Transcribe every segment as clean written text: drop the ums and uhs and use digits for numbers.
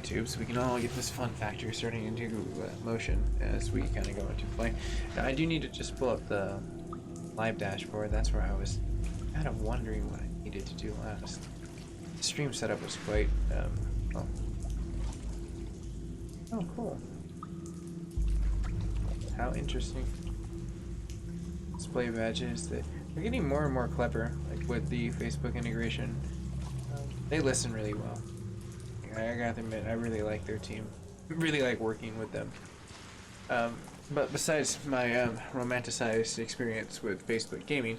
YouTube, so we can all get this fun factor starting into motion as we kind of go into play. Now, I do need to just pull up the live dashboard. That's where I was kind of wondering what I needed to do last. The stream setup was quite, well. Oh, cool. How interesting. Display badges. They're getting more and more clever, like with the Facebook integration. They listen really well. I gotta admit, I really like their team. Really like working with them. But besides my romanticized experience with Facebook gaming,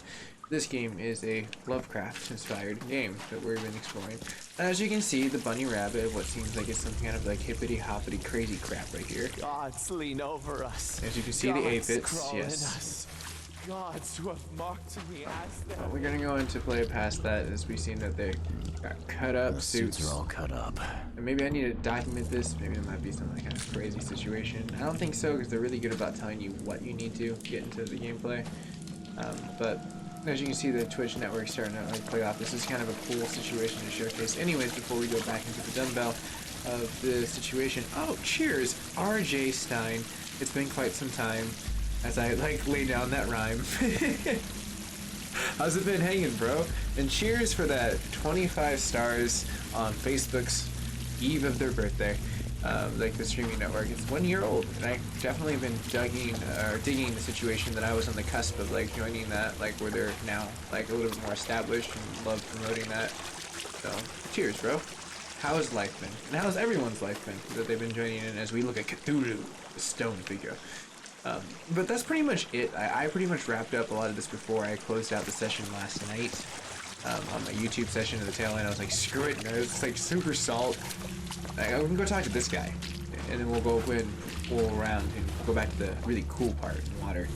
this game is a Lovecraft-inspired game that we've been exploring. As you can see, the bunny rabbit of what seems like it's some kind of like hippity-hoppity crazy crap right here. Gods lean over us. As you can see, the aphids, yes. Gods who have mocked me as them. We're gonna go into play past that as we've seen that they got cut up suits. Are all cut up. And maybe I need to document this. Maybe there might be some kind of crazy situation. I don't think so because they're really good about telling you what you need to get into the gameplay. But as you can see, the Twitch network starting to like play off. This is kind of a cool situation to showcase. Anyways, before we go back into the dumbbell of the situation. Oh, cheers, RJ Stein. It's been quite some time as I like lay down that rhyme. How's it been hanging, bro? And cheers for that 25 stars on Facebook's eve of their birthday. Like the streaming network. It's 1 year old, and I've definitely been digging the situation that I was on the cusp of like joining that, like where they're now like a little bit more established and love promoting that. So cheers, bro. How has life been? And how's everyone's life been that they've been joining in as we look at Cthulhu, the stone figure? But that's pretty much it. I pretty much wrapped up a lot of this before I closed out the session last night. On my YouTube session at the tail end, I was like, screw it, man. It's like super salt. Like, we can go talk to this guy, and then we'll go and pull around and go back to the really cool part in the water.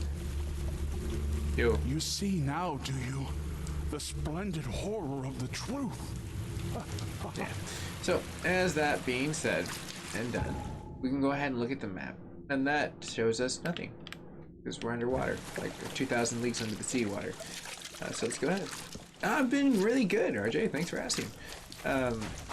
Yo. You see now, do you? The splendid horror of the truth. Yeah. So, as that being said and done, we can go ahead and look at the map. And that shows us nothing, because we're underwater, like 2,000 leagues under the sea water. So let's go ahead. I've been really good, RJ. Thanks for asking.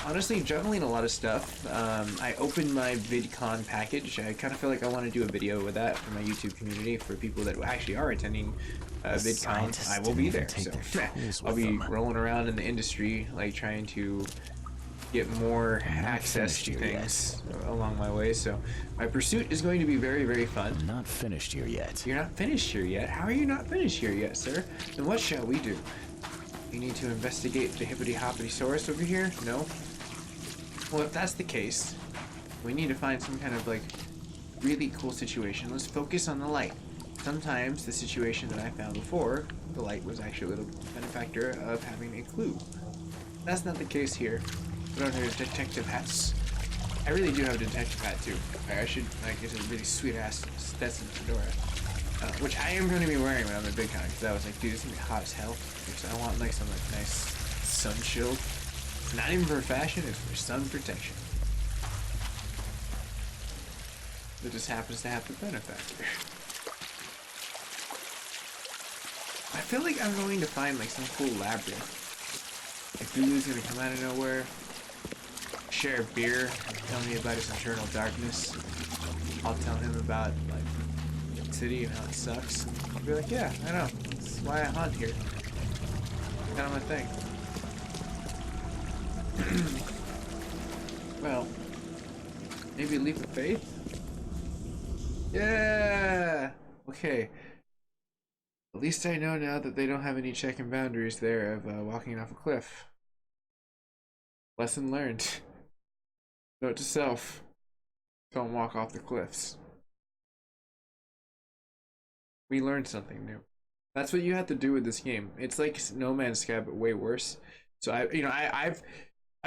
Honestly, juggling a lot of stuff. I opened my VidCon package. I kind of feel like I want to do a video with that for my YouTube community for people that actually are attending VidCon. I will be there. So I'll be rolling around in the industry, like trying to get more access to things along my way. So my pursuit is going to be very, very fun. I'm not finished here yet. You're not finished here yet? How are you not finished here yet, sir? Then what shall we do? We need to investigate the hippity-hoppity-saurus over here? No? Well, if that's the case, we need to find some kind of, like, really cool situation. Let's focus on the light. Sometimes the situation that I found before, the light was actually a little benefactor of having a clue. That's not the case here. We don't have detective hats. I really do have a detective hat, too. I should, like, get a really sweet-ass Stetson fedora. Which I am going to be wearing when I'm at VidCon, because I was like, dude, this is going to be hot as hell. So I want like some like nice sun shield. It's not even for fashion, it's for sun protection. It just happens to have the benefactor. I feel like I'm going to find like some cool labyrinth. Like Lulu's going to come out of nowhere, share a beer, tell me about his internal darkness. I'll tell him about like city and how it sucks. I'll be like, yeah, I know. That's why I hunt here. Kind of my thing. Well, maybe a leap of faith? Yeah! Okay. At least I know now that they don't have any check and boundaries there of walking off a cliff. Lesson learned. Note to self. Don't walk off the cliffs. We learned something new. That's what you have to do with this game. It's like No Man's Sky, but way worse. So I've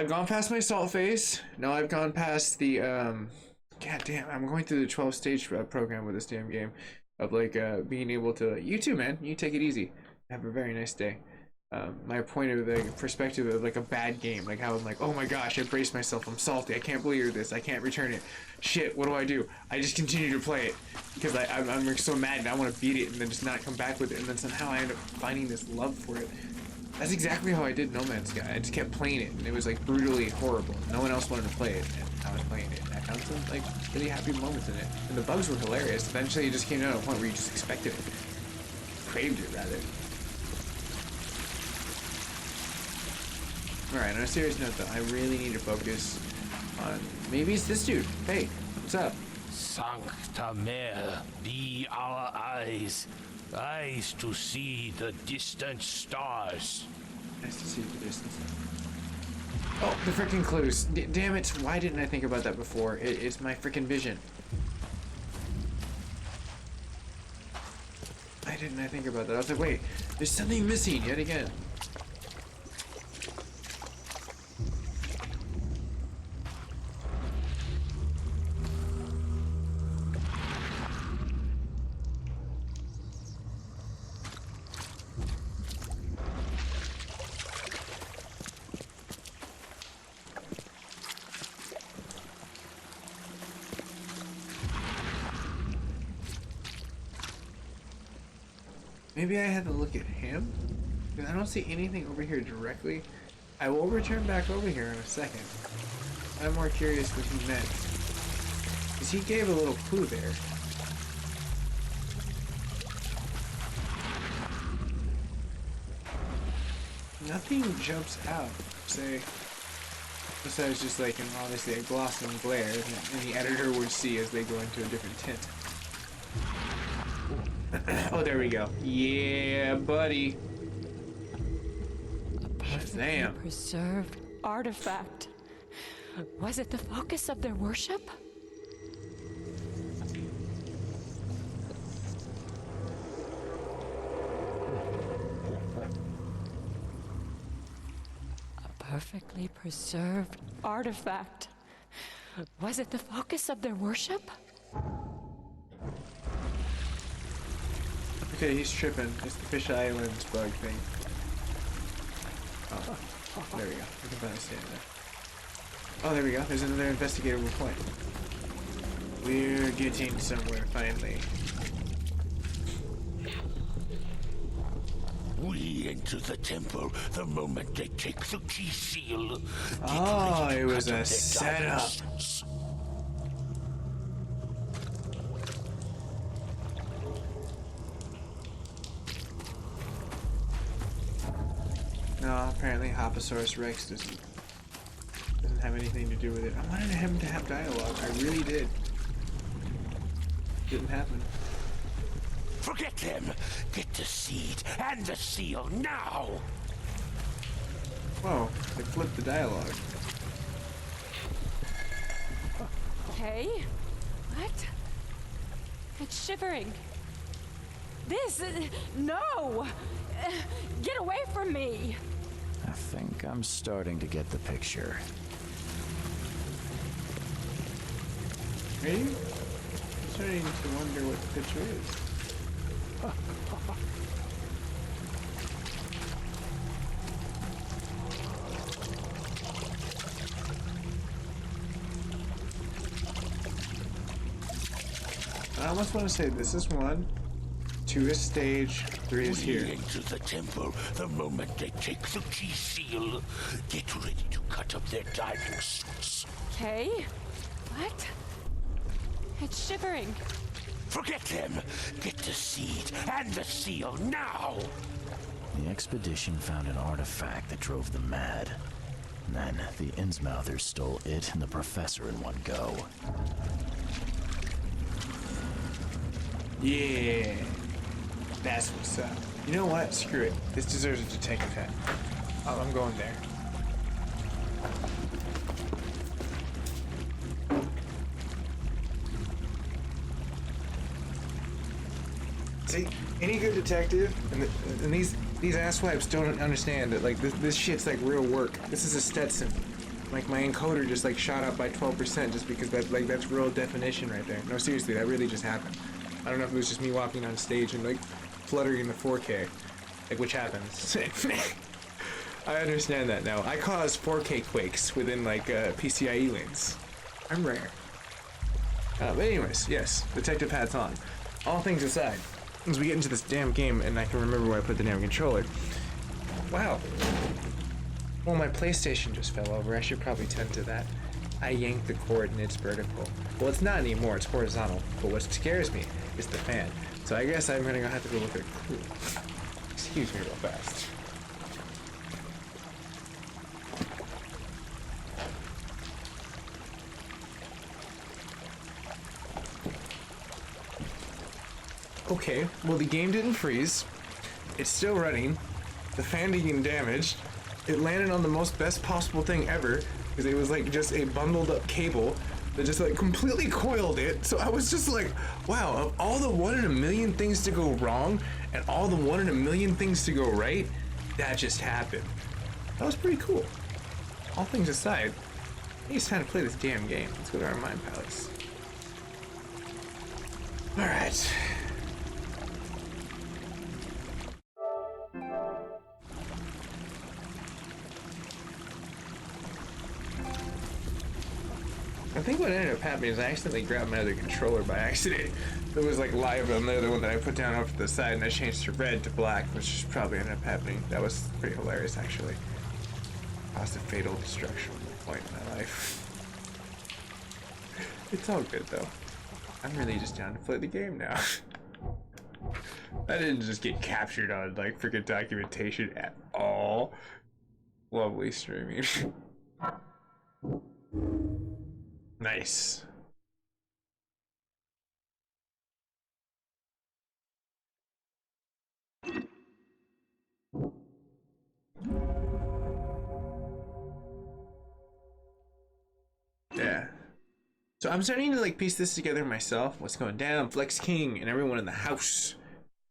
gone past my salt phase. Now I've gone past the God damn, I'm going through the 12-stage program with this damn game of like being able to. You too, man. You take it easy. Have a very nice day. My point of the perspective of like a bad game, like how I'm like, oh my gosh, I braced myself, I'm salty, I can't believe this, I can't return it, shit, what do? I just continue to play it because I'm so mad and I want to beat it and then just not come back with it, and then somehow I end up finding this love for it. That's exactly how I did No Man's Sky. I just kept playing it, and it was like brutally horrible. No one else wanted to play it, and I was playing it. And I found some like really happy moments in it, and the bugs were hilarious. Eventually, it just came down to a point where you just expected it, craved it rather. All right. On a serious note, though, I really need to focus on maybe it's this dude. Hey, what's up? Sancta Mare, be our eyes, eyes to see the distant stars. Nice to see the distance. Oh, the freaking clues. Damn it. Why didn't I think about that before? It's my freaking vision. Why didn't I think about that? I was like, wait, there's something missing yet again. Maybe I had to look at him? Because I don't see anything over here directly. I will return back over here in a second. I'm more curious what he meant. Because he gave a little clue there. Nothing jumps out, say. Besides just like, obviously a gloss and glare, and the editor would see as they go into a different tint. Oh, there we go. Yeah, buddy. Shazam. Preserved artifact. Was it the focus of their worship? A perfectly preserved artifact. Was it the focus of their worship? Okay, he's tripping. It's the Fish Islands bug thing. Oh, there we go. We can finally stand there. Oh, there we go. There's another investigatable point. We're getting somewhere finally. We enter the temple the moment they take the key seal. Oh, it was a setup. No, apparently Hoposaurus Rex doesn't have anything to do with it. I wanted him to have dialogue. I really did. Didn't happen. Forget them. Get the seed and the seal now. Whoa, they flipped the dialogue. Hey? What? It's shivering. This... no! Get away from me! I think I'm starting to get the picture. Really? I'm starting to wonder what the picture is. I almost want to say this is 1, 2 is stage, 3 is here. We enter the temple the moment they take the key seal. Get ready to cut up their diving suits. Okay? What? It's shivering. Forget them. Get the seed and the seal now. The expedition found an artifact that drove them mad. Then the Innsmouthers stole it and the professor in one go. Yeah. That's what's up. You know what? Screw it. This deserves a detective hat. Oh, I'm going there. See, any good detective, and these asswipes don't understand that like this shit's like real work. This is a Stetson. Like my encoder just like shot up by 12% just because that's real definition right there. No, seriously, that really just happened. I don't know if it was just me walking on stage and like fluttering the 4K, like which happens. I understand that now. I cause 4K quakes within like PCIe lanes. I'm rare. But anyways, yes, detective hat's on. All things aside, as we get into this damn game and I can remember where I put the damn controller, Wow. Well, my PlayStation just fell over. I should probably tend to that. I yanked the cord and it's vertical. Well, it's not anymore. It's horizontal. But what scares me is the fan. So I guess I'm gonna have to go look at a clue. Excuse me real fast. Okay, well the game didn't freeze. It's still running. The fan didn't get damaged. It landed on the most best possible thing ever because it was like just a bundled up cable that just like completely coiled it. So I was just like, wow, of all the 1 in a million things to go wrong and all the 1 in a million things to go right, that just happened. That was pretty cool. All things aside, I think it's time to play this damn game. Let's go to our Mind Palace. All right. I think what ended up happening is I accidentally grabbed my other controller by accident. It was like live on the other one that I put down off to the side, and I changed to red to black, which is probably ended up happening. That was pretty hilarious, actually. Caused a fatal destruction point in my life. It's all good though. I'm really just down to play the game now. I didn't just get captured on like freaking documentation at all. Lovely streaming. Nice. Yeah. So I'm starting to like piece this together myself. What's going down? Flex King and everyone in the house.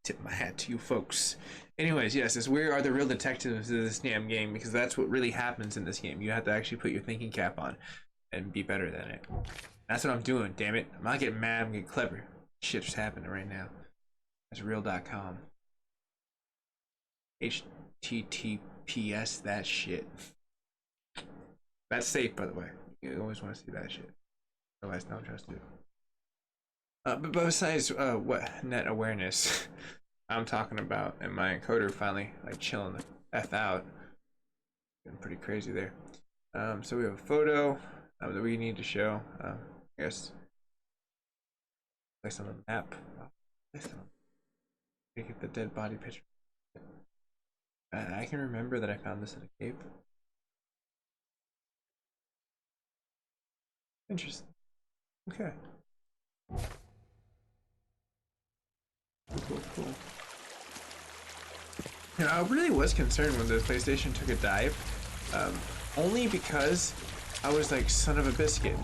Tip my hat to you folks. Anyways, yes, as we are the real detectives of this damn game, because that's what really happens in this game. You have to actually put your thinking cap on and be better than it. That's what I'm doing, damn it. I'm not getting mad, I'm getting clever. Shit's happening right now. That's real.com. HTTPS that shit. That's safe, by the way. You always want to see that shit. Otherwise, don't trust you. But besides what net awareness I'm talking about, and my encoder finally like chilling the F out. Getting pretty crazy there. So we have a photo that we need to show. I guess place on the map. Get the dead body picture. I can remember that I found this in a cave. Interesting. Okay. Cool. You know, I really was concerned when the PlayStation took a dive, only because I was like, son of a biscuit.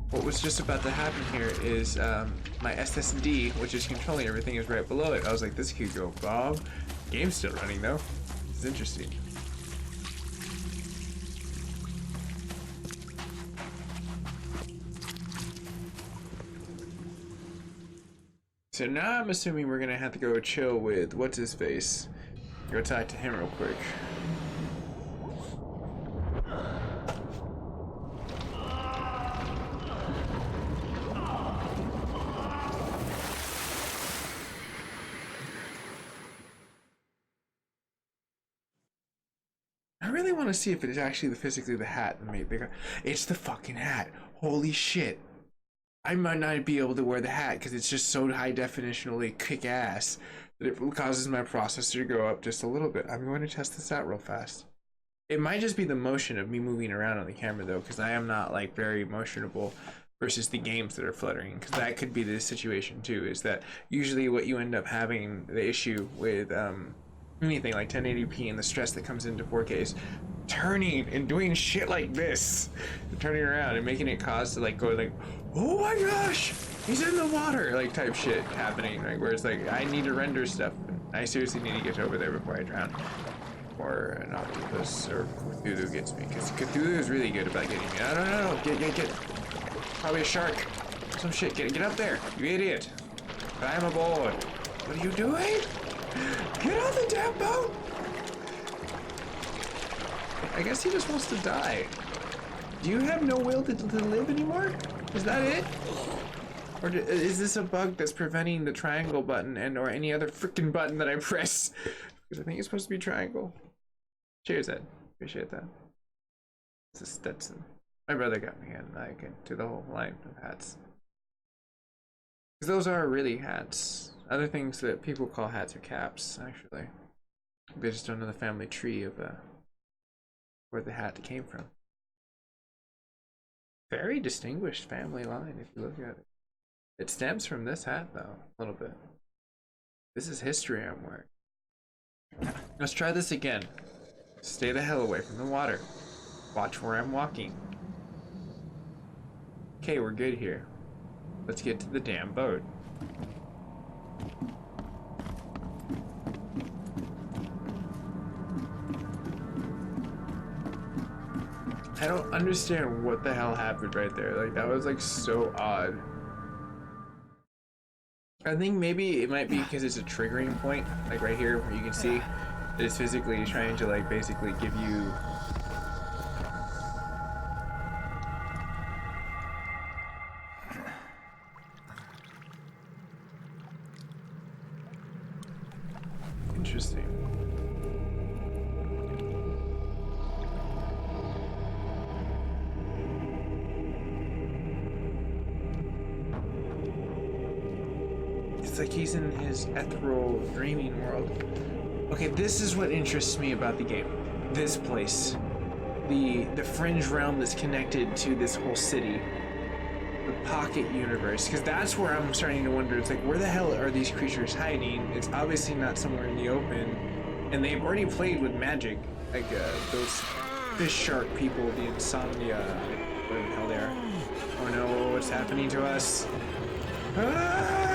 What was just about to happen here is my SSD, which is controlling everything, is right below it. I was like, this could go wrong. Game's still running though. It's interesting. So now I'm assuming we're gonna have to go chill with what's his face. Go talk to him real quick. I really want to see if it is actually physically the hat that made bigger. It's the fucking hat. Holy shit. I might not be able to wear the hat because it's just so high definitionally kick ass that it causes my processor to go up just a little bit. I'm going to test this out real fast. It might just be the motion of me moving around on the camera though, because I am not like very motionable versus the games that are fluttering, because that could be the situation too, is that usually what you end up having the issue with anything like 1080p and the stress that comes into 4K is turning and doing shit like this, turning around and making it cause to like go like, oh my gosh, he's in the water, like type shit happening, right? Where it's like, I need to render stuff. I seriously need to get over there before I drown. Or an octopus or Cthulhu gets me, because Cthulhu is really good about getting me. No, get. Probably a shark. Some shit, get up there, you idiot. I'm aboard. What are you doing? Get on the damn boat! I guess he just wants to die. Do you have no will to live anymore? Is that it? Or is this a bug that's preventing the triangle button and or any other freaking button that I press? Because I think it's supposed to be triangle. Cheers, Ed. Appreciate that. It's a Stetson. My brother got me in, like, into the whole line of hats. Because those are really hats. Other things that people call hats are caps, actually. They just don't know the family tree of where the hat came from. Very distinguished family line, if you look at it. It stems from this hat, though, a little bit. This is history I'm wearing. Let's try this again. Stay the hell away from the water. Watch where I'm walking. Okay, we're good here. Let's get to the damn boat. I don't understand what the hell happened right there. Like, that was like so odd. I think maybe it might be because it's a triggering point, like right here where you can see that it's physically trying to like basically give you interesting. It's like he's in his ethereal dreaming world. Okay, this is what interests me about the game. This place. The fringe realm that's connected to this whole city. The pocket universe. Because that's where I'm starting to wonder. It's like, where the hell are these creatures hiding? It's obviously not somewhere in the open. And they've already played with magic. Like those fish shark people, the insomnia, whatever the hell they are. Oh no, what's happening to us? Ah!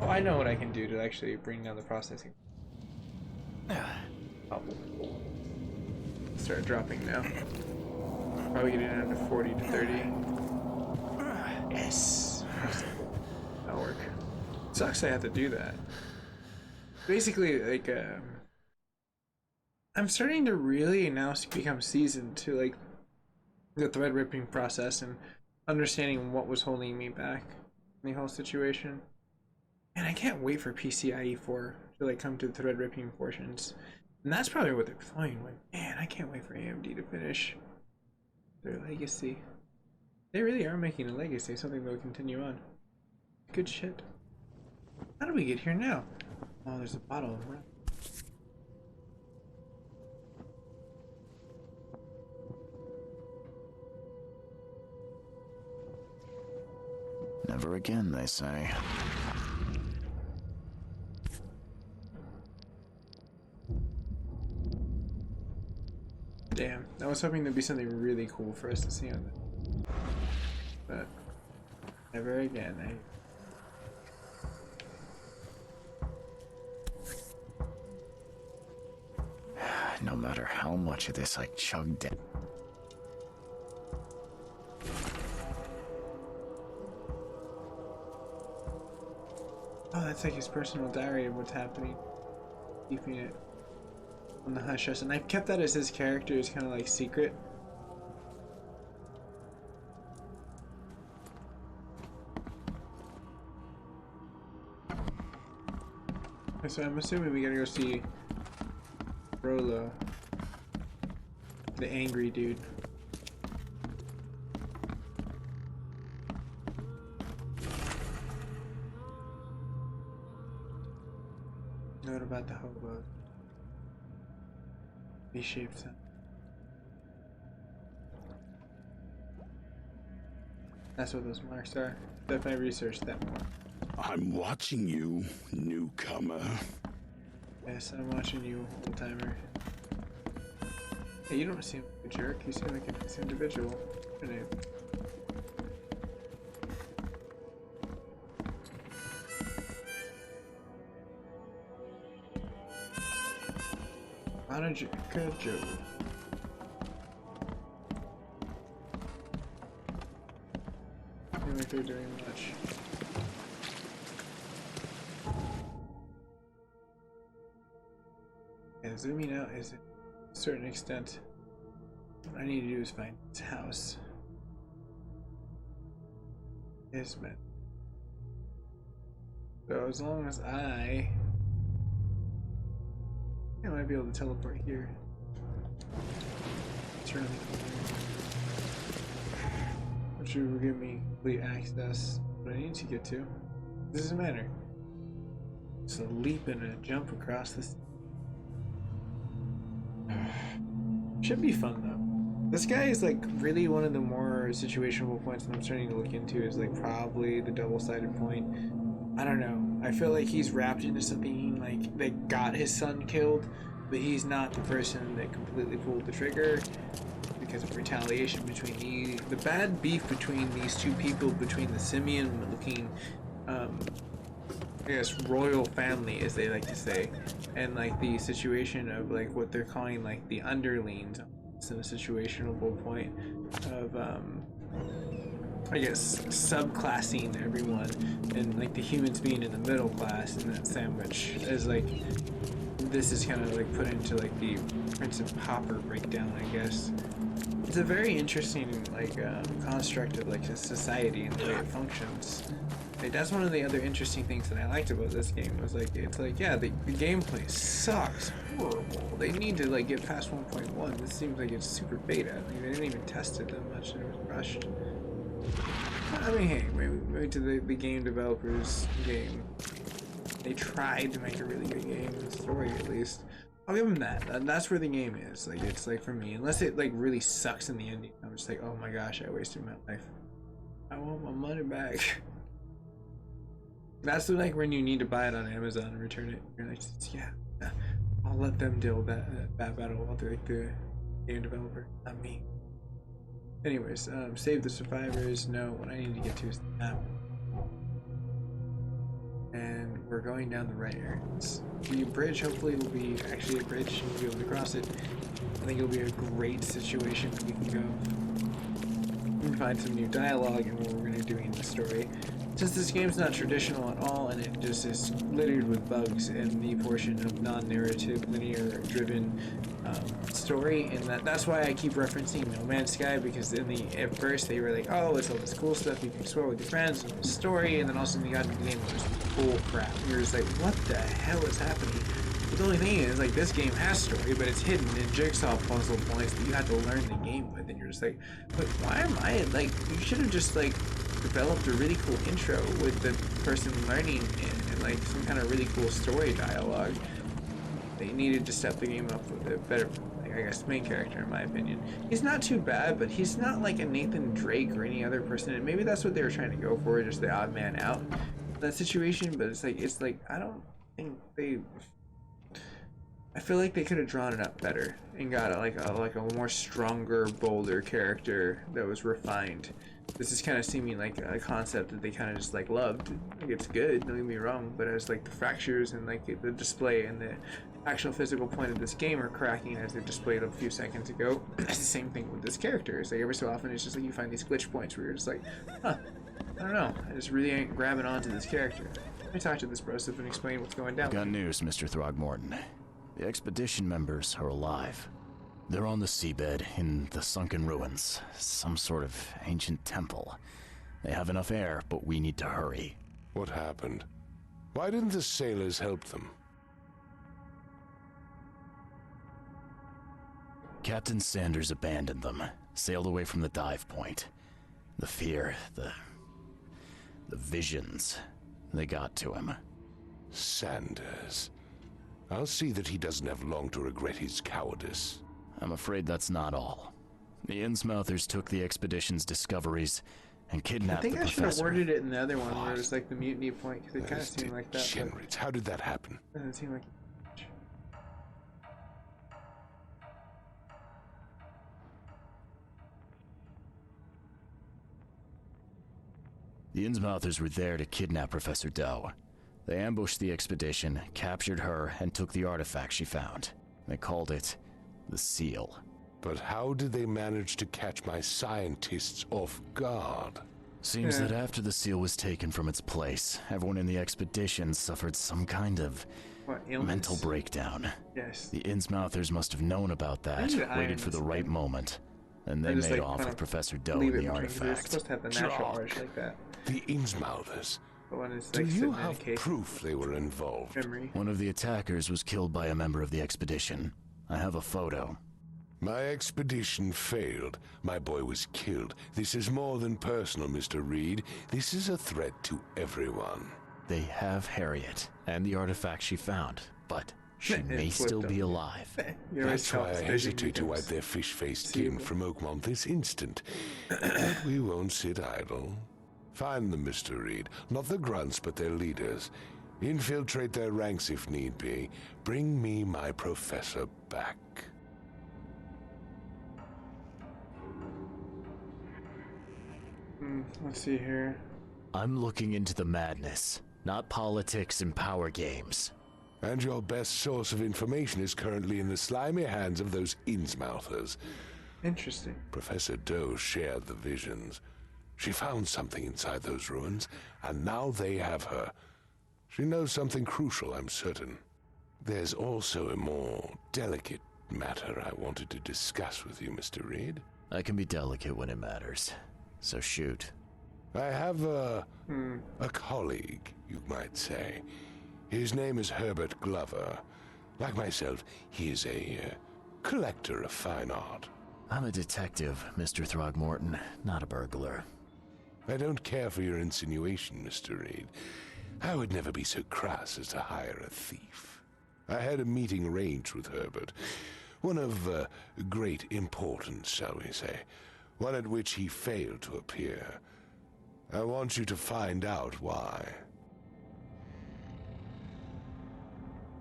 Oh, I know what I can do to actually bring down the processing. Oh. Start dropping now. Probably getting down to 40 to 30. Yes. That'll work. Sucks I have to do that. Basically, like, I'm starting to really now become seasoned to, like, the thread ripping process and understanding what was holding me back in the whole situation. And I can't wait for PCIe4 to like come to the thread ripping portions. And that's probably what they're playing with. Man, I can't wait for AMD to finish their legacy. They really are making a legacy, something they'll continue on. Good shit. How do we get here now? Oh, there's a bottle of rum. Never again, they say. Damn, I was hoping there'd be something really cool for us to see on that. But never again, No matter how much of this I chugged in. Oh, that's like his personal diary of what's happening. Keeping it on the hush hush. And I've kept that as his character's kind of like secret. So I'm assuming we gotta go see Rolo, the angry dude. Note about the hobo. V-shaped sun. That's what those marks are. If I researched that more. I'm watching you, newcomer. Yes, I'm watching you, old timer. Hey, you don't seem like a jerk. You seem like a nice individual. What's your name? Good Joe. Seem like they're doing much. Yeah, zooming out is a certain extent. What I need to do is find his house. His men. So as long as I I might be able to teleport here. Turn which will give me complete access what I need to get to. This doesn't matter. It's a leap and a jump across this. Should be fun though. This guy is like really one of the more situational points that I'm starting to look into is like probably the double-sided point. I don't know. I feel like he's wrapped into something like they got his son killed, but he's not the person that completely pulled the trigger because of retaliation between the bad beef between these two people, between the simian-looking, I guess, royal family, as they like to say, and like the situation of like what they're calling like the underlings. It's in a situational point of I guess subclassing everyone and like the humans being in the middle class in that sandwich as like this is kind of like put into like the Prince of Popper breakdown, I guess. It's a very interesting like construct of like a society and the way it functions. Like, that's one of the other interesting things that I liked about this game was like it's like yeah the gameplay sucks horrible. They need to like get past 1.1. This seems like it's super beta. Like, they didn't even test it that much. It was rushed. I mean, hey, maybe to the game developers game, they tried to make a really good game, the story at least. I'll give them that. That's where the game is. Like, it's like for me, unless it like really sucks in the ending, I'm just like, oh my gosh, I wasted my life. I want my money back. That's like when you need to buy it on Amazon and return it. You're like, yeah, I'll let them deal with that battle. I'll do like the game developer, not me. Anyways, save the survivors. No, what I need to get to is the map. And we're going down the right areas. The bridge hopefully will be actually a bridge and we'll be able to cross it. I think it'll be a great situation that we can go. We can find some new dialogue and what we're going to do in the story. Since this game's not traditional at all and it just is littered with bugs in the portion of non-narrative, linear-driven story, and that's why I keep referencing No Man's Sky, because at first they were like, oh, it's all this cool stuff you can explore with your friends and the story, and then all of a sudden you got into the game and it was bull crap. And you're just like, what the hell is happening? But the only thing is, like, this game has story, but it's hidden in jigsaw puzzle points that you have to learn the game with, and you're just like, but why am I, like, you should have just, like, developed a really cool intro with the person learning and like some kind of really cool story dialogue. They needed to step the game up with a better, like, I guess, main character in my opinion. He's not too bad, but he's not like a Nathan Drake or any other person, and maybe that's what they were trying to go for, just the odd man out in that situation. But it's like I don't think I feel like they could have drawn it up better and got like a more stronger, bolder character that was refined. This is kind of seeming like a concept that they kind of just like loved. Like, it's good, don't get me wrong, but as like the fractures and like the display and the actual physical point of this game are cracking as they're displayed a few seconds ago. It's the same thing with this character. It's like every so often it's just like you find these glitch points where you're just like, huh, I don't know, I just really ain't grabbing onto this character. Let me talk to this brosif and explain what's going down. Got news, Mr. Throgmorton. The expedition members are alive. They're on the seabed in the sunken ruins, some sort of ancient temple. They have enough air, but we need to hurry. What happened? Why didn't the sailors help them? Captain Sanders abandoned them, sailed away from the dive point. The fear, the visions, they got to him. Sanders. I'll see that he doesn't have long to regret his cowardice. I'm afraid that's not all. The Innsmouthers took the expedition's discoveries and kidnapped the professor. I think I should have worded it in the other one where it was like the mutiny point, because it kind of seemed like that. Degenerates. How did that happen? Doesn't seem like. The Innsmouthers were there to kidnap Professor Doe. They ambushed the expedition, captured her, and took the artifact she found. They called it the Seal. But how did they manage to catch my scientists off guard? Seems that after the seal was taken from its place, everyone in the expedition suffered some kind of mental breakdown. Yes. The Innsmouthers must have known about that, waited for the right moment, and they made off with Professor Doe and the artifact. Supposed to have the natural urge like that. The Innsmouthers. The one is Do like you sitting in a have case proof they were involved? of memory. One of the attackers was killed by a member of the expedition. I have a photo. My expedition failed. My boy was killed. This is more than personal, Mr. Reed. This is a threat to everyone. They have Harriet and the artifact she found, but she It may flipped still be them. alive. You always That's tell why I us hesitate to wipe becomes their fish-faced seeable. skin from Oakmont this instant. But we won't sit idle. Find them, Mr. Reed. Not the grunts, but their leaders. Infiltrate their ranks if need be. Bring me my professor back. Let's see here. I'm looking into the madness, not politics and power games. And your best source of information is currently in the slimy hands of those Innsmouthers. Interesting. Professor Doe shared the visions. She found something inside those ruins, and now they have her. She knows something crucial, I'm certain. There's also a more delicate matter I wanted to discuss with you, Mr. Reed. I can be delicate when it matters, so shoot. I have a colleague, you might say. His name is Herbert Glover. Like myself, he is a collector of fine art. I'm a detective, Mr. Throgmorton, not a burglar. I don't care for your insinuation, Mr. Reed. I would never be so crass as to hire a thief. I had a meeting arranged with Herbert. One of great importance, shall we say. One at which he failed to appear. I want you to find out why.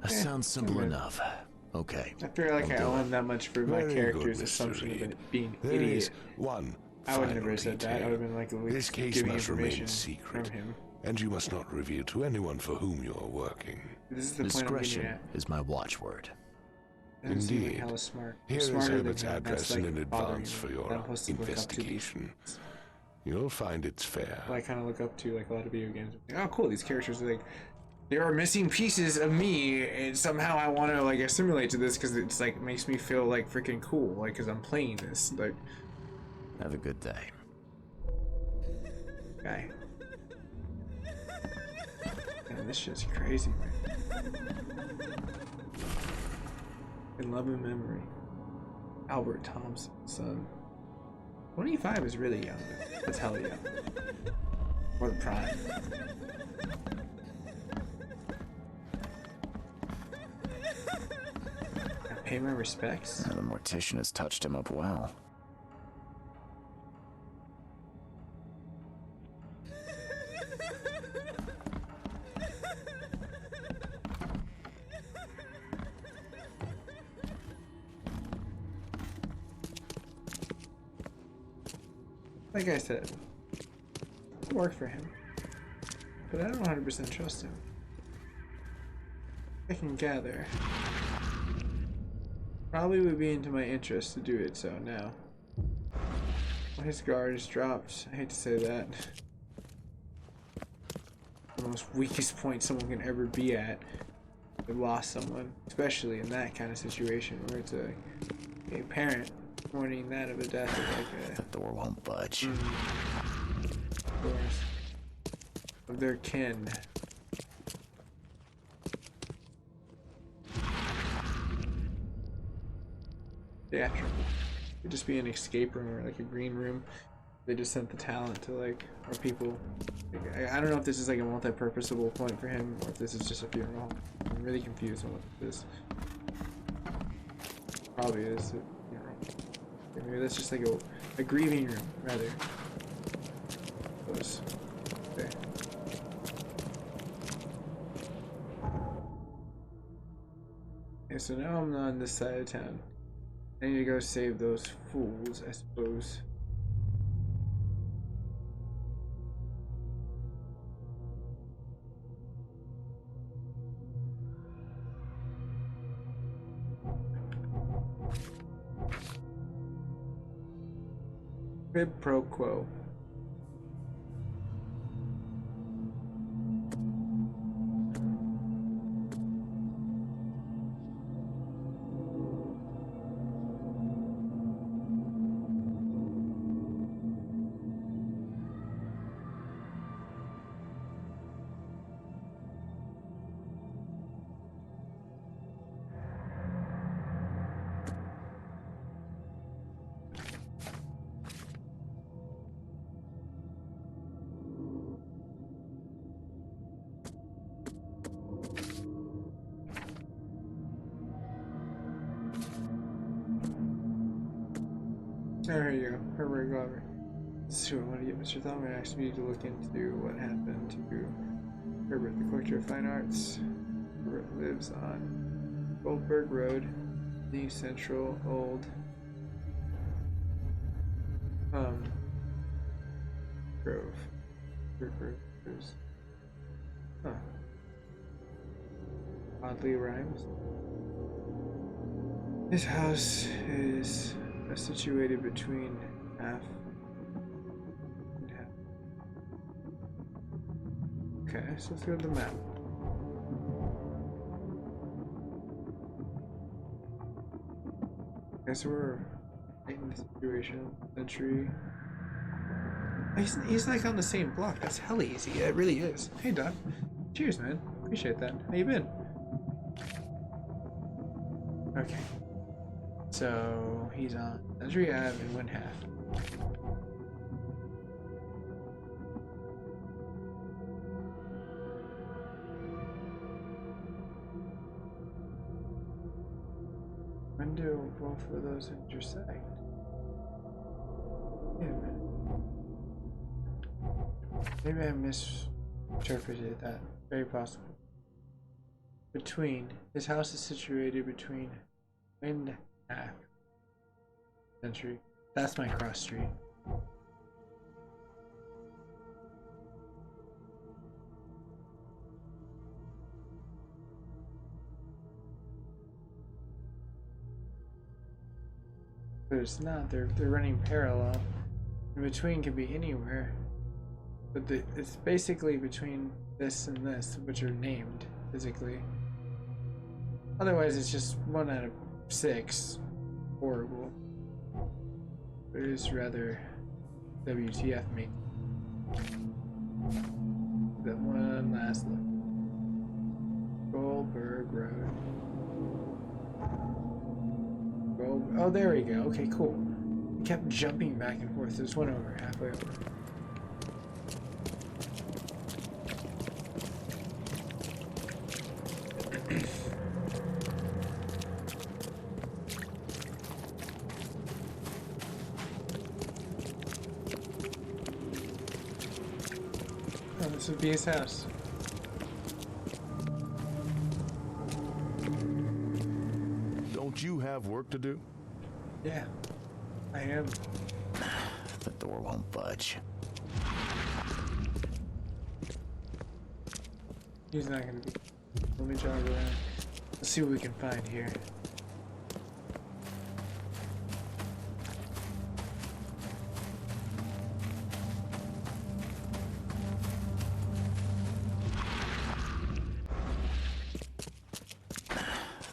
That sounds simple okay. enough. Okay. I feel like I'll I do owe it. him that much for my Very character's good, Mr. assumption of Reed. it being There idiot. is one I would final never have said that. I detail. would have been like, at least This case giving must remain information secret, from him. and you must not reveal to anyone for whom you are working. This is the point I'm Discretion getting at. is my watchword. Doesn't seem like Indeed. hella smart. Here is Smarter than Herbert's him, that's, address like, in advance bothering for me. your I'm supposed to look up to these investigation. You'll find it's fair. I kind of look up to like a lot of video games. Oh, cool! These characters are like, there are missing pieces of me, and somehow I want to like assimilate to this because it's like makes me feel like freaking cool, like because I'm playing this. Like, Have a good day. guy, man, this shit's crazy, man. In love and memory, Albert Thompson, son. 25 is really young. That's hella young. Or the prime. I pay my respects. The mortician has touched him up well. Like I said, it worked for him. But I don't 100% trust him. I can gather. Probably would be into my interest to do it so now. Well, his guard is dropped. I hate to say that. The most weakest point someone can ever be at. They lost someone. Especially in that kind of situation where it's a parent mourning that of a death of like a The door won't budge. of course, of their kin. Theatrical. It'd just be an escape room or like a green room. They just sent the talent to like our people. Like, I don't know if this is like a multi-purposable point for him or if this is just a funeral. I'm really confused on what this is. Probably is a funeral. Maybe that's just like a grieving room rather. Close. Okay. Okay, so now I'm on this side of town. I need to go save those fools, I suppose. Quid pro quo. There you go. Herbert Glover. So I want to get Mr. Thelman asked me to look into what happened to Herbert, the collector of fine arts. Herbert lives on Goldberg Road, the Central Old Grove. Huh. Oddly rhymes. His house is situated between half and half. Okay, so let's go to the map. Okay, so we're right in the situation. Century. He's like on the same block. That's hella easy. Yeah, it really is. Hey, Doc. Cheers, man. Appreciate that. How you been? Okay. So he's on Century Ave in one half. When do both of those intersect? Wait a minute. Maybe I misinterpreted that. Very possible. Between. His house is situated between and half. Century. That's my cross street. But it's not. They're running parallel. In between could be anywhere. But it's basically between this and this, which are named physically. Otherwise, it's just 1 out of 6. Horrible. But it is rather WTF me. That one last look. Goldberg Road. Oh, there we go. Okay, cool. It kept jumping back and forth. There's one over, halfway over. Oh, this would be his house. Don't you have work to do? Yeah, I am. The door won't budge. He's not gonna be. Let me jog around. Let's see what we can find here.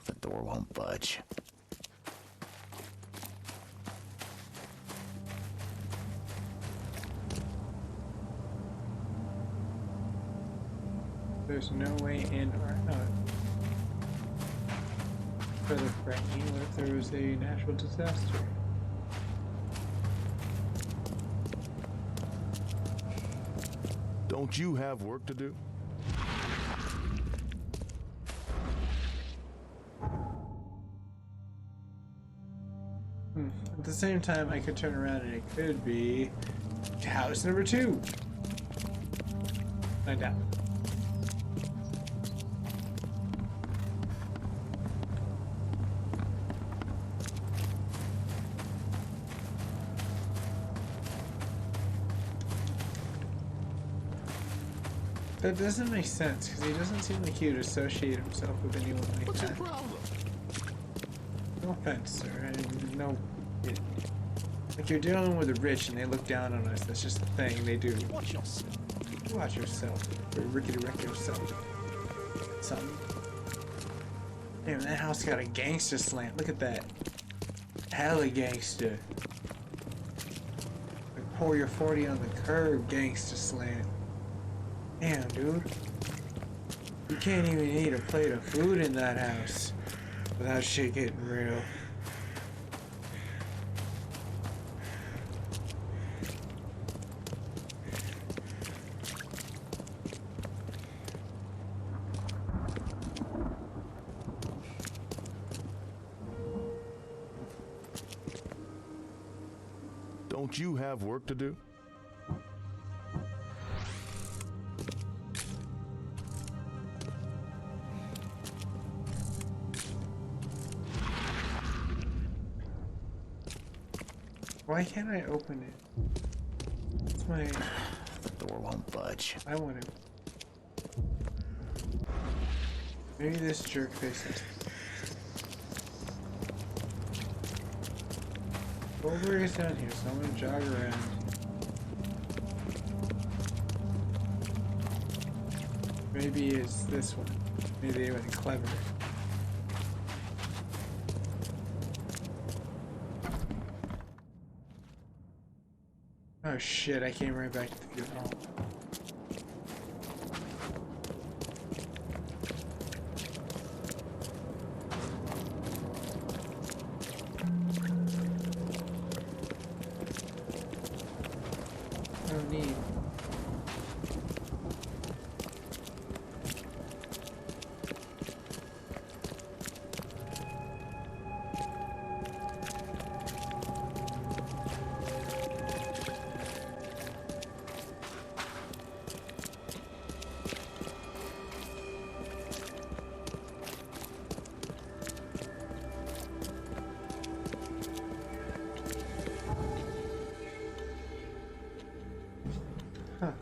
The door won't budge. There's no way in or out. Further frightening, what if there was a natural disaster? Don't you have work to do? At the same time, I could turn around and it could be house number 2. Find out. That doesn't make sense, because he doesn't seem like he would associate himself with anyone like What's your that. problem? No offense, sir. No. Like, you're dealing with the rich and they look down on us. That's just the thing they do. Watch yourself. Watch yourself. Or rickety wreck yourself. Something. Damn, that house got a gangster slant. Look at that. Hella gangster. Like, pour your 40 on the curb, gangster slant. Damn, dude. You can't even eat a plate of food in that house without shit getting real. Don't you have work to do? Why can't I open it? It's my... The door won't budge. I want to. Maybe this jerk faces. Over is down here, so I'm gonna jog around. Maybe it's this one. Maybe they went clever. Oh shit, I came right back to the good home. Oh, neat. Huh.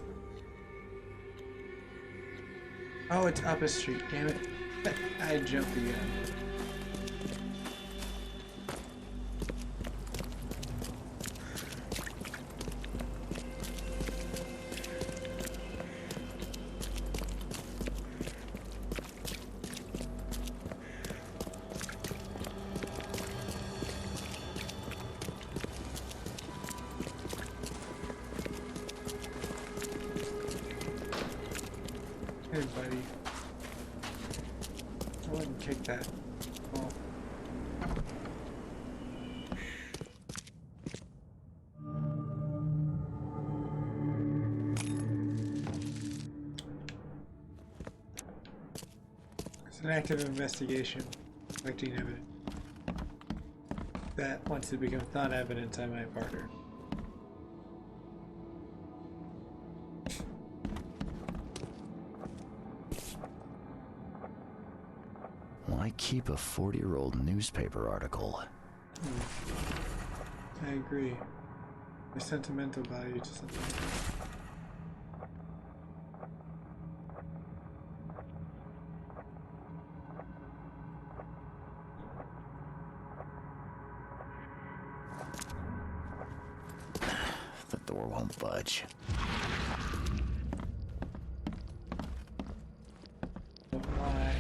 Oh, it's up a street, damn it. I jumped the gun. Hey, buddy. I wouldn't kick that ball. It's an active investigation, collecting evidence. That, once it becomes non-evidence, I might barter. Why keep a 40-year-old newspaper article? I agree. There's sentimental value to something like that. The door won't budge. But why?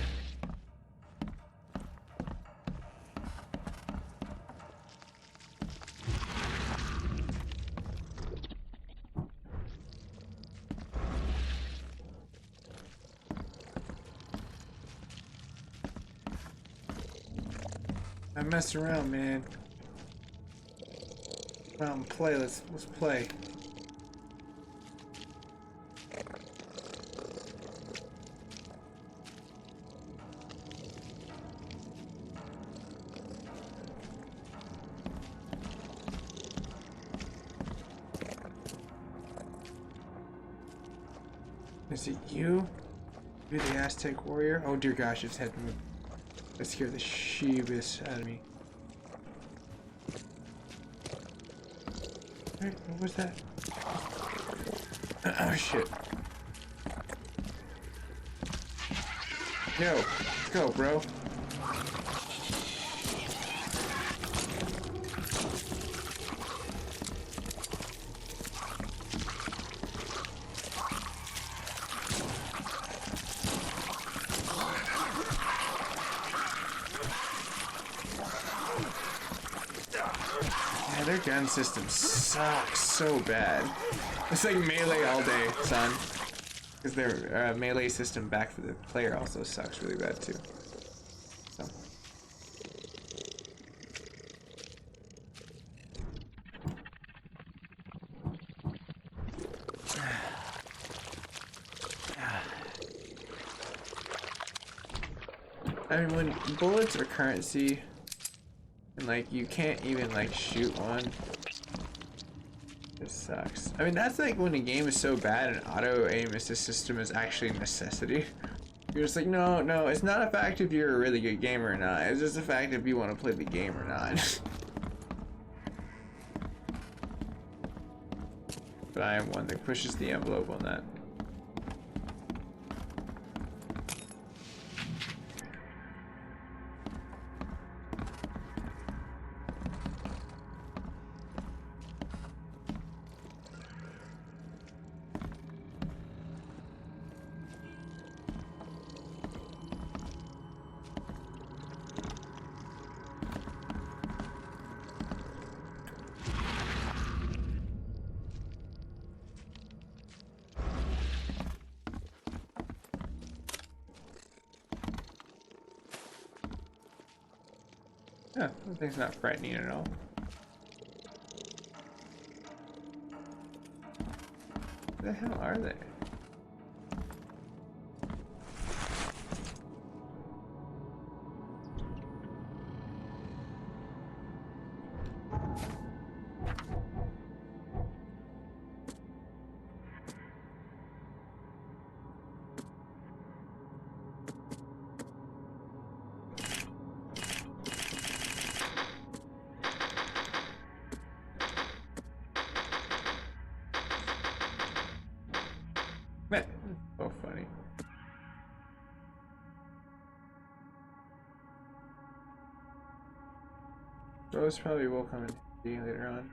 I messed around, man. Come on, play. Let's play. Is it you? You're the Aztec warrior? Oh dear gosh, its head moved. That scared the sheebish out of me. Hey, what was that? Oh shit. Yo, let's go, bro. Their gun system sucks so bad. It's like melee all day, son. Because their melee system back for the player also sucks really bad too. So. I mean, when bullets are currency, and like you can't even like shoot one, It sucks. I mean, that's like when a game is so bad and auto aim assist system is actually a necessity. You're just like, no, no, it's not a fact if you're a really good gamer or not. It's just a fact if you want to play the game or not. But I am one that pushes the envelope on that. Yeah, that thing's not frightening at all. What the hell are they? Man, so funny. Those probably will come in handy later on.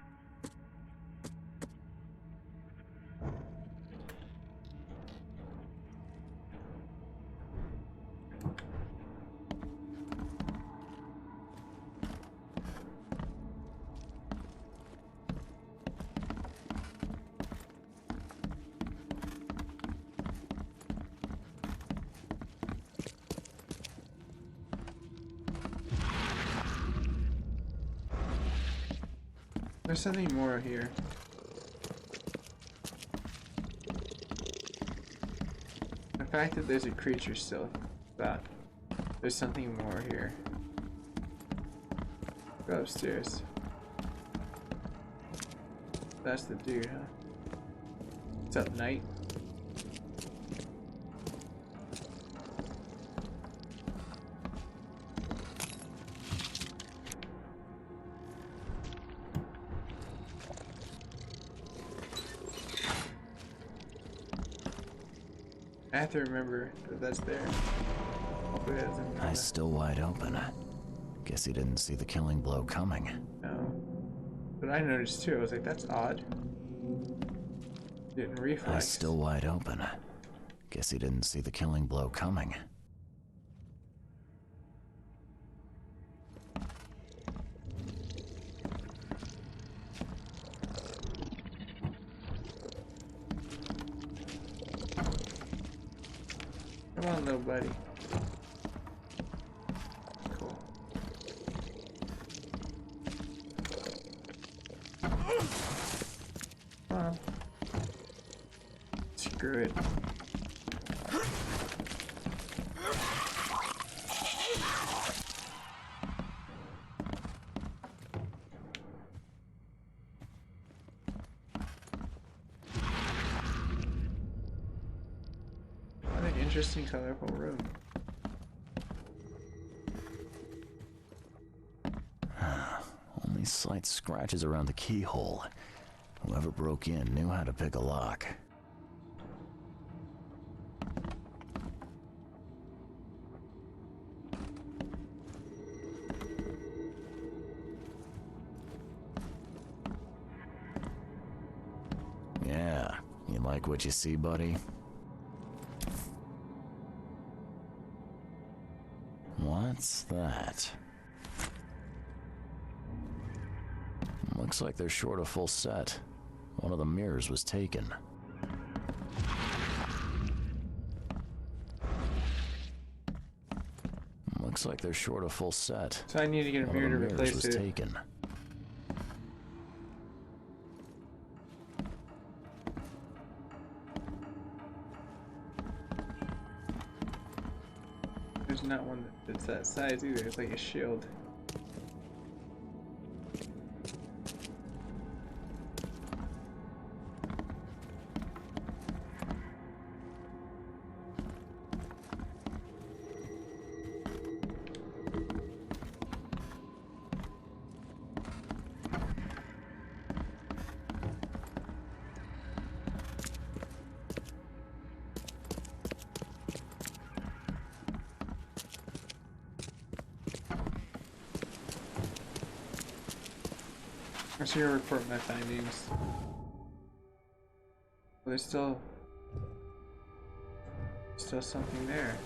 There's something more here. The fact that there's a creature still, but there's something more here. Go upstairs. That's the dude, huh? What's up, Knight? I have to remember that that's there. Hopefully that doesn't Eyes still wide open. Guess he didn't see the killing blow coming. No. But I noticed too. I was like, that's odd. Didn't reflex. Eyes still wide open. Guess he didn't see the killing blow coming. Come on, little buddy. Cool. Come on. Screw it. Interesting, colorful room. Only slight scratches around the keyhole. Whoever broke in knew how to pick a lock. Yeah, you like what you see, buddy? What's that? Looks like they're short a full set. One of the mirrors was taken. Looks like they're short a full set. So I need to get a mirror to replace was it. Taken. There's not one that's that size either. It's like a shield. I should report my findings. Well, there's still something there.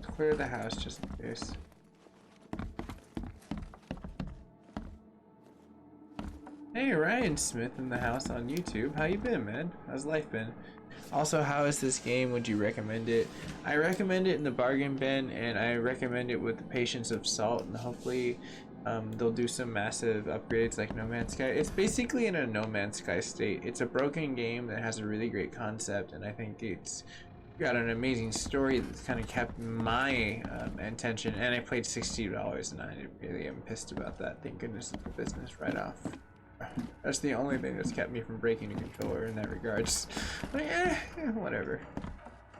Clear the house just in case. Hey, Ryan Smith in the house on YouTube. How you been, man? How's life been? Also, how is this game? Would you recommend it? I recommend it in the bargain bin, and I recommend it with the patience of salt, and hopefully they'll do some massive upgrades like No Man's Sky. It's basically in a No Man's Sky state. It's a broken game that has a really great concept, and I think it's got an amazing story that's kind of kept my attention, and I played $60, and I really am pissed about that. Thank goodness it's a business write-off. That's the only thing that's kept me from breaking a controller in that regard. Just like, whatever.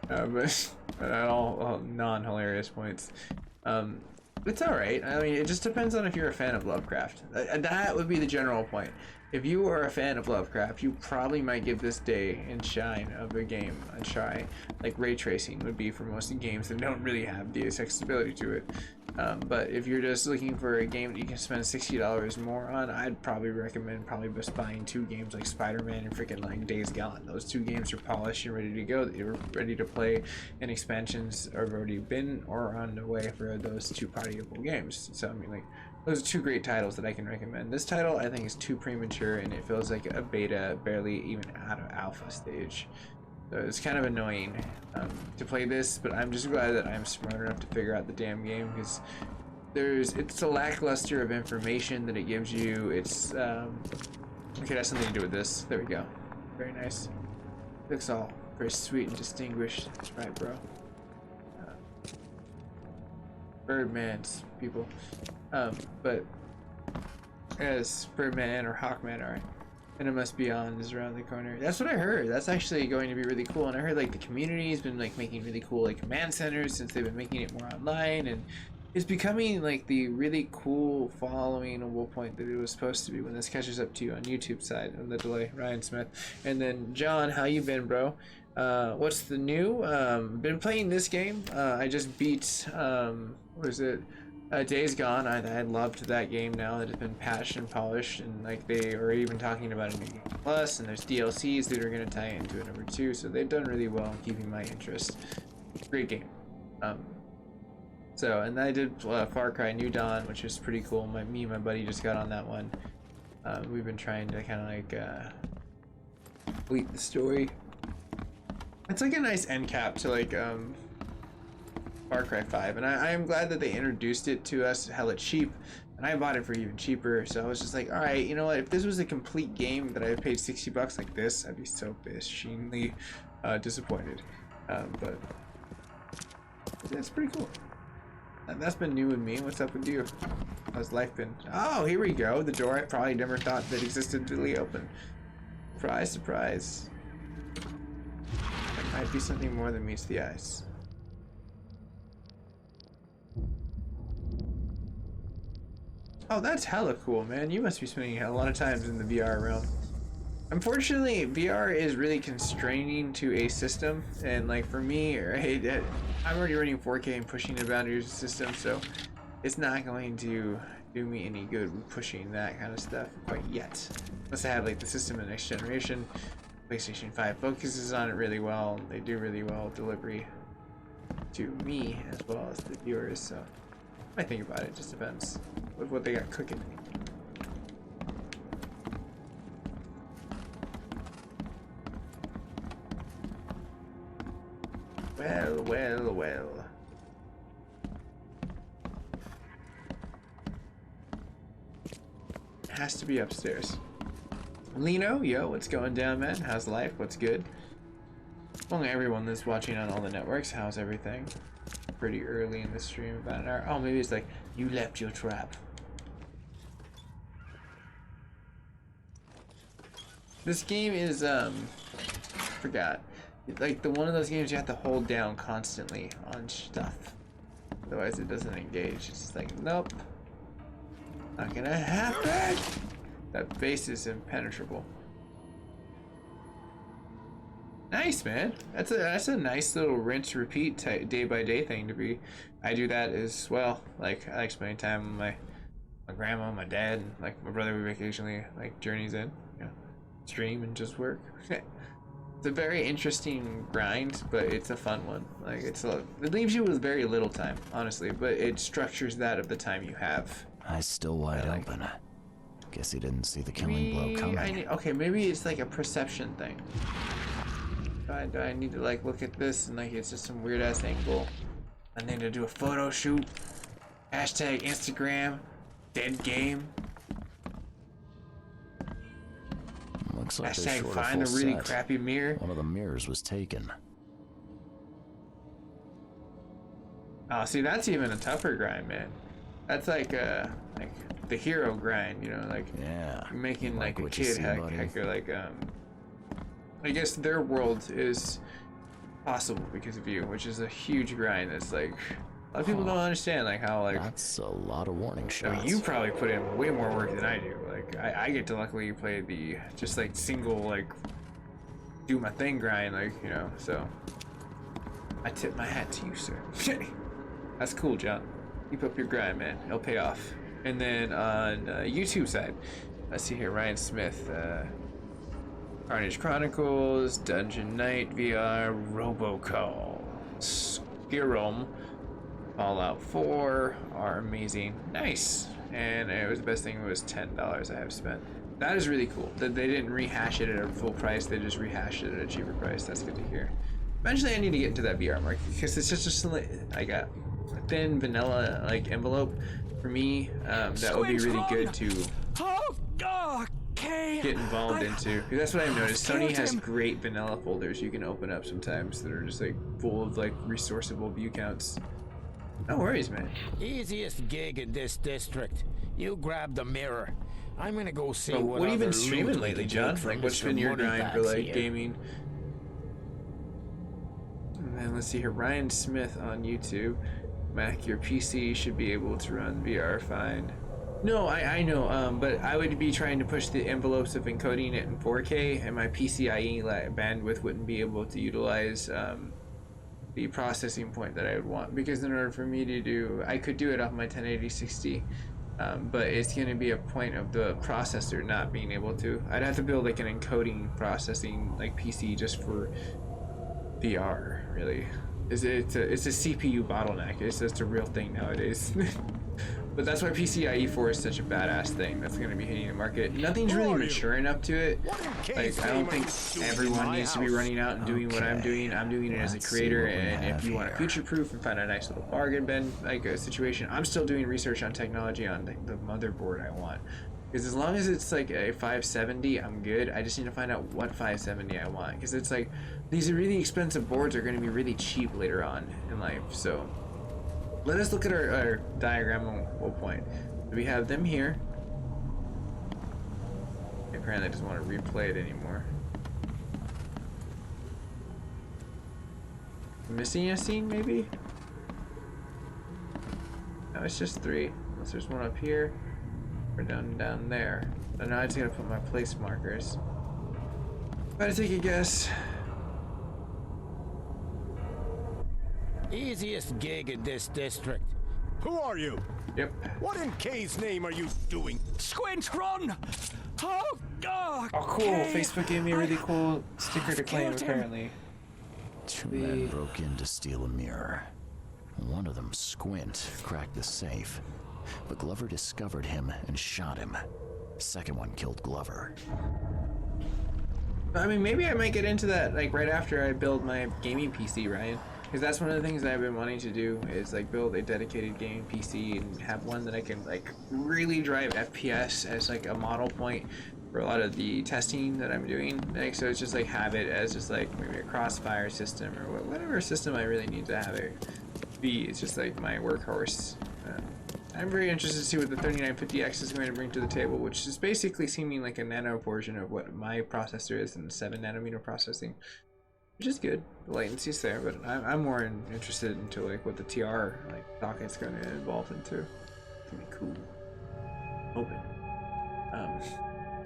But all non-hilarious points. It's alright. I mean, it just depends on if you're a fan of Lovecraft. That would be the general point. If you are a fan of Lovecraft, you probably might give this day and shine of a game a try. Like ray tracing would be for most games that don't really have Deus Ex ability to it. But if you're just looking for a game that you can spend $60 more on, I'd probably recommend just buying 2 games like Spider-Man and freaking like Days Gone. Those 2 games are polished and ready to go. You're ready to play, and expansions have already been or are on the way for those 2 partyable games. So I mean, like, those are 2 great titles that I can recommend. This title I think is too premature, and it feels like a beta, barely even out of alpha stage. So it's kind of annoying to play this, but I'm just glad that I'm smart enough to figure out the damn game, because it's a lackluster of information that it gives you. It's okay, that's something to do with this. There we go. Very nice. Looks all very sweet and distinguished. That's right, bro. Birdman's people. But as Birdman or Hawkman are, Cinema's Beyond is around the corner. That's what I heard. That's actually going to be really cool. And I heard like the community has been like making really cool like command centers since they've been making it more online, and it's becoming like the really cool following point that it was supposed to be when this catches up to you on YouTube side on the delay. Ryan Smith. And then John, how you been, bro? What's the new? Been playing this game. I just beat what is it? Days Gone. I loved that game now that it's been patched and polished, and like they are even talking about a new game plus, and there's DLCs that are going to tie into it number 2, so they've done really well in keeping my interest. Great game. So, and I did Far Cry New Dawn, which was pretty cool. Me and my buddy just got on that one. We've been trying to kind of like complete the story. It's like a nice end cap to like Far Cry 5, and I am glad that they introduced it to us hella cheap, and I bought it for even cheaper. So I was just like, all right, you know what, if this was a complete game that I paid $60 like this, I'd be so bitchingly disappointed. But it's pretty cool. And that's been new with me. What's up with you? How's life been? Oh, here we go. The door I probably never thought that existed really open. Surprise, surprise. It might be something more than meets the eyes. Oh, that's hella cool, man. You must be spending a lot of times in the VR realm. Unfortunately, VR is really constraining to a system, and like for me, right, I'm already running 4K and pushing the boundaries of the system, so it's not going to do me any good with pushing that kind of stuff quite yet. Unless I have like the system in next generation. PlayStation 5 focuses on it really well. They do really well delivery to me as well as the viewers, so I think about it. Just depends with what they got cooking. Well, well, well. It has to be upstairs. Lino, yo, what's going down, man? How's life? What's good? Well, everyone that's watching on all the networks, how's everything? Pretty early in the stream, about an hour. Oh, maybe it's like, you left your trap. This game is, forgot. Like the one of those games you have to hold down constantly on stuff. Otherwise it doesn't engage. It's just like, nope. Not gonna happen! That base is impenetrable. Nice, man. That's a nice little rinse repeat type day by day thing to be. I do that as well. Like I like spending time with my grandma, my dad, and like my brother would occasionally like journeys in, you know, stream and just work. It's a very interesting grind, but it's a fun one. Like it leaves you with very little time, honestly, but it structures that of the time you have. Eyes still wide open. Guess he didn't see the killing blow coming. Okay, maybe it's like a perception thing. Do I need to like look at this and like it's just some weird ass angle? I need to do a photo shoot. Hashtag Instagram. Dead game. Looks like they're Hashtag short find a a full really set. crappy mirror. One of the mirrors was taken. Oh, see, that's even a tougher grind, man. That's like the hero grind, you know, like Yeah. making like a what you kid see, buddy. hacker like I guess their world is possible because of you, which is a huge grind. That's like a lot of people don't understand like how like That's a lot of warning I shots. mean, you probably put in way more work than I do. Like I get to luckily play the just like single like do my thing grind, like, you know, so I tip my hat to you, sir. That's cool, John. Keep up your grind, man. It'll pay off. And then on YouTube side, let's see here, Ryan Smith, Carnage Chronicles, Dungeon Knight VR, Robocall, Skyrim, Fallout 4 are amazing. Nice. And it was the best thing was $10 I have spent. That is really cool. That they didn't rehash it at a full price, they just rehashed it at a cheaper price. That's good to hear. Eventually I need to get into that VR market because it's just I got a thin vanilla like envelope for me that would be really good to get involved into. Because that's what I've noticed. Sony has great vanilla folders you can open up sometimes that are just like full of like resourceable view counts. No worries, man. Easiest gig in this district. You grab the mirror. I'm gonna go see But what what have you been other streaming loot we lately, can John? take from Like, what's Mr. been your grind for Moneybags like here. gaming? And then let's see here, Ryan Smith on YouTube. Mac, your PC should be able to run VR fine. No, I know, but I would be trying to push the envelopes of encoding it in 4K, and my PCIe bandwidth wouldn't be able to utilize the processing point that I would want. Because in order for me to do, I could do it off my 1080 60, but it's going to be a point of the processor not being able to. I'd have to build like an encoding processing like PC just for VR, really. It's a CPU bottleneck. It's just a real thing nowadays. But that's why PCIe 4 is such a badass thing that's going to be hitting the market. Nothing's really mature enough to it. Like, I don't think everyone needs to be running out and doing what I'm doing. I'm doing it as a creator, and if you want to future-proof and find a nice little bargain bin, like a situation, I'm still doing research on technology on the motherboard I want. Because as long as it's like a 570, I'm good. I just need to find out what 570 I want. Because it's like, these really expensive boards are going to be really cheap later on in life. So let us look at our diagram and we'll point. We have them here. Apparently it doesn't want to replay it anymore. Missing a scene, maybe? No, it's just 3. Unless there's one up here. Or down there. And now I just gotta put my place markers. Gotta take a guess. Easiest gig in this district. Who are you? Yep. What in K's name are you doing? Squint, run! Oh, God! Oh, cool. Facebook gave me a really cool sticker to claim, apparently. Two men broke in to steal a mirror. One of them, Squint, cracked the safe. But Glover discovered him and shot him. Second one killed Glover. I mean, maybe I might get into that like right after I build my gaming PC, Ryan. Because that's one of the things that I've been wanting to do is like build a dedicated gaming PC and have one that I can like really drive FPS as like a model point for a lot of the testing that I'm doing. Like, so it's just like have it as just like maybe a crossfire system or whatever system I really need to have it be. It's just like my workhorse. I'm very interested to see what the 3950X is going to bring to the table, which is basically seeming like a nano portion of what my processor is in 7 nanometer processing, which is good. The latency's there, but I'm more interested into like what the TR like socket's going to evolve into. It's gonna be cool. Open.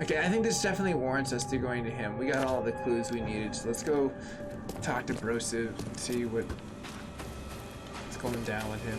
Okay, I think this definitely warrants us to going to him. We got all the clues we needed, so let's go talk to Brosiv and see what's going down with him.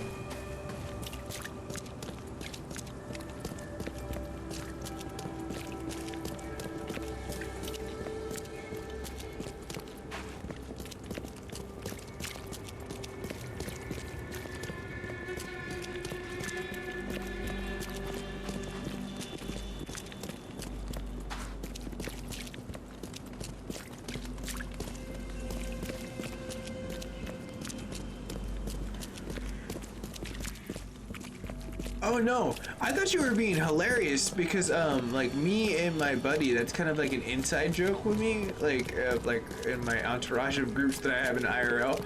Oh no, I thought you were being hilarious because like me and my buddy, that's kind of like an inside joke with me, like in my entourage of groups that I have in IRL.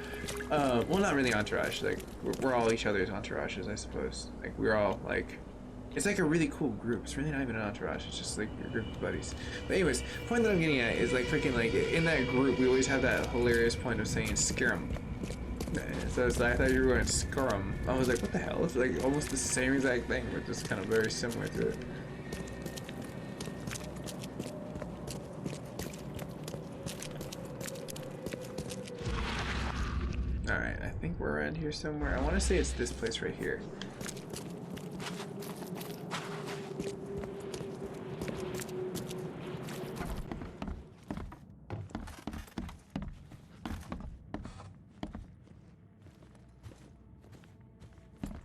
Well, not really entourage, like we're all each other's entourages, I suppose. Like we're all like, it's like a really cool group. It's really not even an entourage, it's just like your group of buddies. But anyways, the point that I'm getting at is like freaking like in that group, we always have that hilarious point of saying scarum. So it's like, I thought you were going scrum. I was like, what the hell? It's like almost the same exact thing, but just kind of very similar to it. Alright, I think we're around here somewhere. I want to say it's this place right here.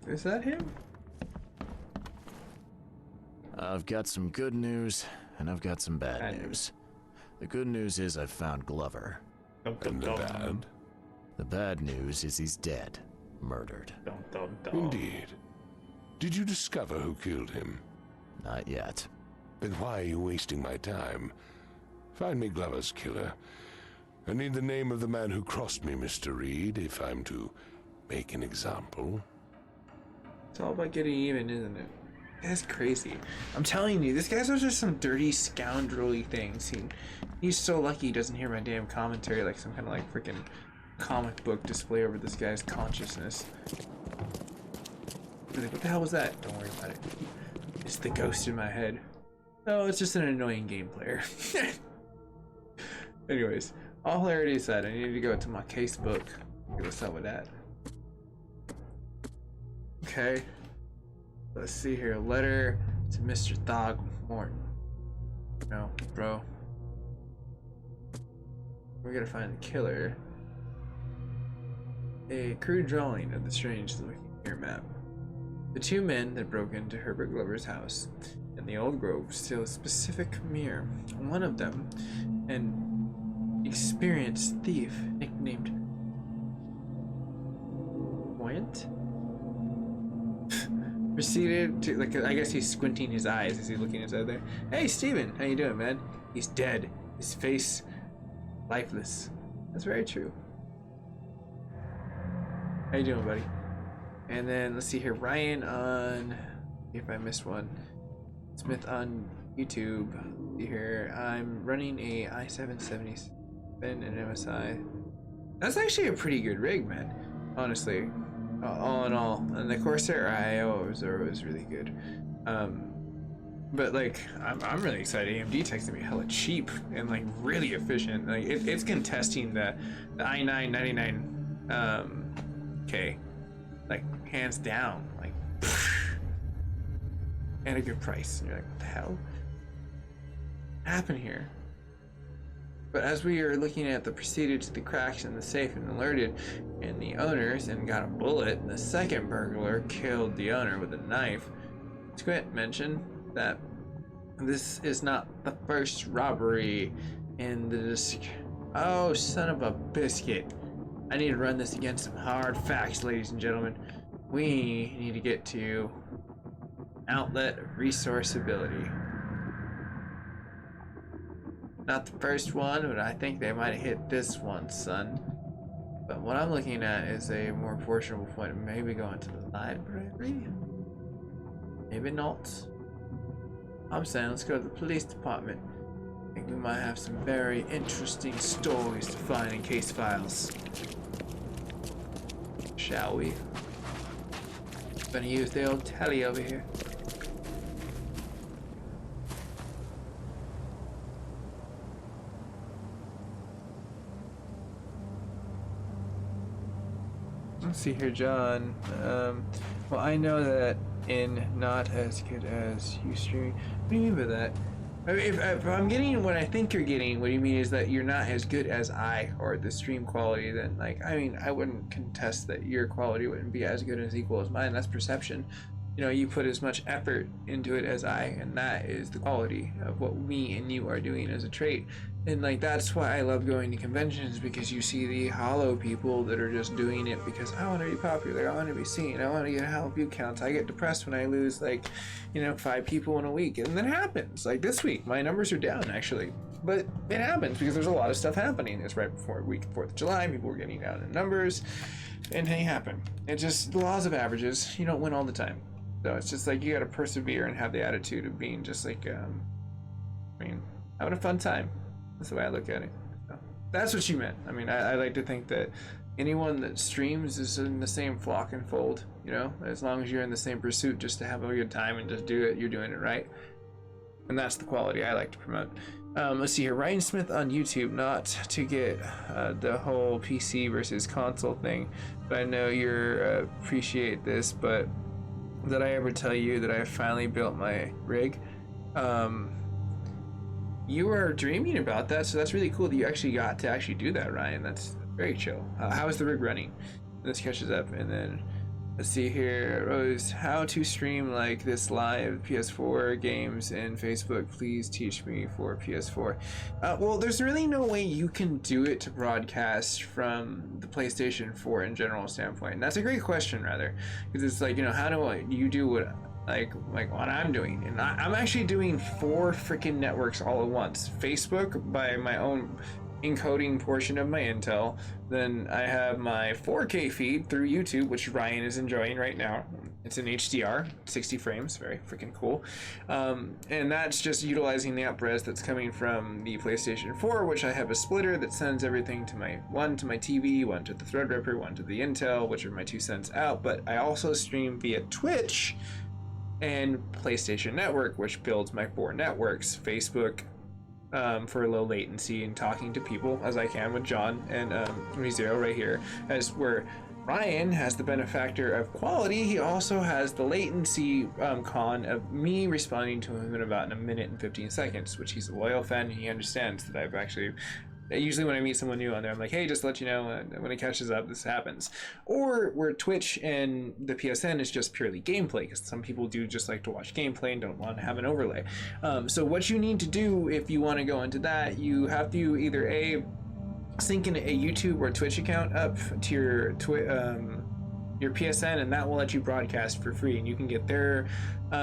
Is that him? I've got some good news, and I've got some bad news. The good news is I've found Glover. And the bad? The bad news is he's dead. Murdered. Indeed. Did you discover who killed him? Not yet. Then why are you wasting my time? Find me Glover's killer. I need the name of the man who crossed me, Mr. Reed, if I'm to make an example. It's all about getting even, isn't it? That's crazy. I'm telling you, this guy's just some dirty, scoundrelly things. He's so lucky he doesn't hear my damn commentary like some kind of like freaking comic book display over this guy's consciousness. Like, what the hell was that? Don't worry about it. It's the ghost in my head. Oh, it's just an annoying game player. Anyways, all hilarity aside, I need to go to my case book. Okay, what's up with that? Okay, let's see here. Letter to Mr. Thogmorton. No, bro. We're gonna find the killer. A crude drawing of the strange looking mirror map. The two men that broke into Herbert Glover's house in the old grove steal a specific mirror. One of them, an experienced thief nicknamed Voyant, proceeded to, like, I guess he's squinting his eyes as he's looking inside there. Hey, Steven, how you doing, man? He's dead. His face, lifeless. That's very true. How you doing, buddy? And then, let's see here. Ryan on, if I missed one. Smith on YouTube. Let's see here. I'm running a i7-77 and MSI. That's actually a pretty good rig, man. Honestly. All in all, and the Corsair IO was really good, but like I'm really excited. AMD tech's gonna be hella cheap and like really efficient. Like it's contesting the i9 99K, like hands down, like at a good price. And you're like, what the hell happened here? But as we are looking at the proceeded to the cracks in the safe and alerted and the owners and got a bullet, the second burglar killed the owner with a knife. Squint mentioned that this is not the first robbery in the Oh, son of a biscuit. I need to run this against some hard facts, ladies and gentlemen. We need to get to outlet of resource ability. Not the first one, but I think they might have hit this one, son. But what I'm looking at is a more portionable point. Maybe going to the library? Maybe not. I'm saying let's go to the police department. I think we might have some very interesting stories to find in case files. Shall we? Gonna use the old telly over here. Let's see here, John. Well, I know that in not as good as you streaming. What do you mean by that? If I'm getting what I think you're getting, what do you mean is that you're not as good as I, or the stream quality, then like, I mean, I wouldn't contest that your quality wouldn't be as good as equal as mine. That's perception. You know, you put as much effort into it as I, and that is the quality of what me and you are doing as a trait. And like, that's why I love going to conventions, because you see the hollow people that are just doing it because I want to be popular, I want to be seen, I want to get high view counts. I get depressed when I lose, like, you know, 5 people in a week, and that happens. Like this week, my numbers are down actually, but it happens because there's a lot of stuff happening. It's right before week 4th of July, people were getting down in numbers, and they happen. It's just the laws of averages. You don't win all the time. So it's just like, you gotta persevere and have the attitude of being just like, I mean, having a fun time. That's the way I look at it. So, that's what you meant. I mean, I like to think that anyone that streams is in the same flock and fold, you know? As long as you're in the same pursuit just to have a good time and just do it, you're doing it right. And that's the quality I like to promote. Let's see here, Ryan Smith on YouTube, not to get the whole PC versus console thing, but I know you appreciate this, but did I ever tell you that I finally built my rig? You were dreaming about that, so that's really cool that you actually got to actually do that, Ryan. That's very chill. How is the rig running? This catches up, and then let's see here, Rose. How to stream like this live PS4 games in Facebook? Please teach me for PS4. Well, there's really no way you can do it to broadcast from the PlayStation 4 in general standpoint. And that's a great question, rather, because it's like, you know, how do you do what? Like what I'm doing, and I'm actually doing 4 freaking networks all at once. Facebook by my own encoding portion of my Intel, then I have my 4K feed through YouTube, which Ryan is enjoying right now. It's in HDR, 60 frames, very freaking cool. And that's just utilizing the upres that's coming from the PlayStation 4, which I have a splitter that sends everything to my TV, one to the Threadripper, one to the Intel, which are my 2 cents out. But I also stream via Twitch and PlayStation Network, which builds my 4 networks. Facebook for low latency and talking to people as I can with John and ReZero right here, as where Ryan has the benefactor of quality. He also has the latency con of me responding to him in about a minute and 15 seconds, which he's a loyal fan, and he understands that I've actually, usually when I meet someone new on there, I'm like, hey, just to let you know, when it catches up, this happens. Or where Twitch and the PSN is just purely gameplay, because some people do just like to watch gameplay and don't want to have an overlay. So what you need to do if you want to go into that, you have to either sync in a YouTube or Twitch account up to your PSN, and that will let you broadcast for free, and you can get their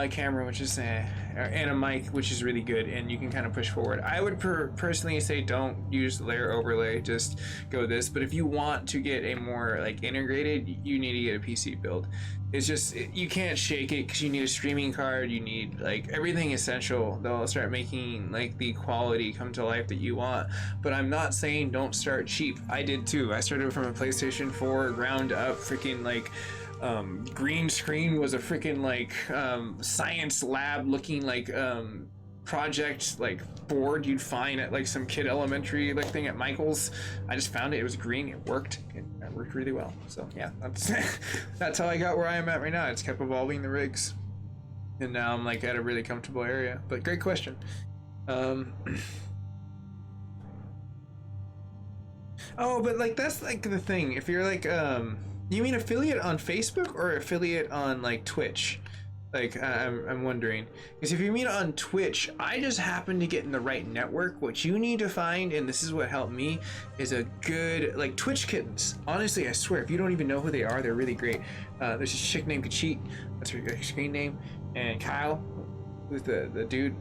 camera, which is and a mic, which is really good, and you can kind of push forward. I would personally say don't use layer overlay, just go this. But if you want to get a more like integrated, you need to get a PC build. It's just, you can't shake it, because you need a streaming card, you need like everything essential. They'll start making like the quality come to life that you want. But I'm not saying don't start cheap. I did too. I started from a PlayStation 4 ground up, freaking like green screen was a freaking like science lab looking like project like board you'd find at like some kid elementary like thing at Michael's. I just found it. It was green. It worked. It worked really well. So yeah, that's how I got where I am at right now. I just kept evolving the rigs, and now I'm like at a really comfortable area. But great question. Oh, but like that's like the thing. If you're like you mean affiliate on Facebook or affiliate on like Twitch? Like I'm wondering, because if you mean on Twitch, I just happen to get in the right network. What you need to find, and this is what helped me, is a good like Twitch kittens. Honestly, I swear, if you don't even know who they are, they're really great. There's a chick named Kachit, that's her screen name, and Kyle, who's the dude.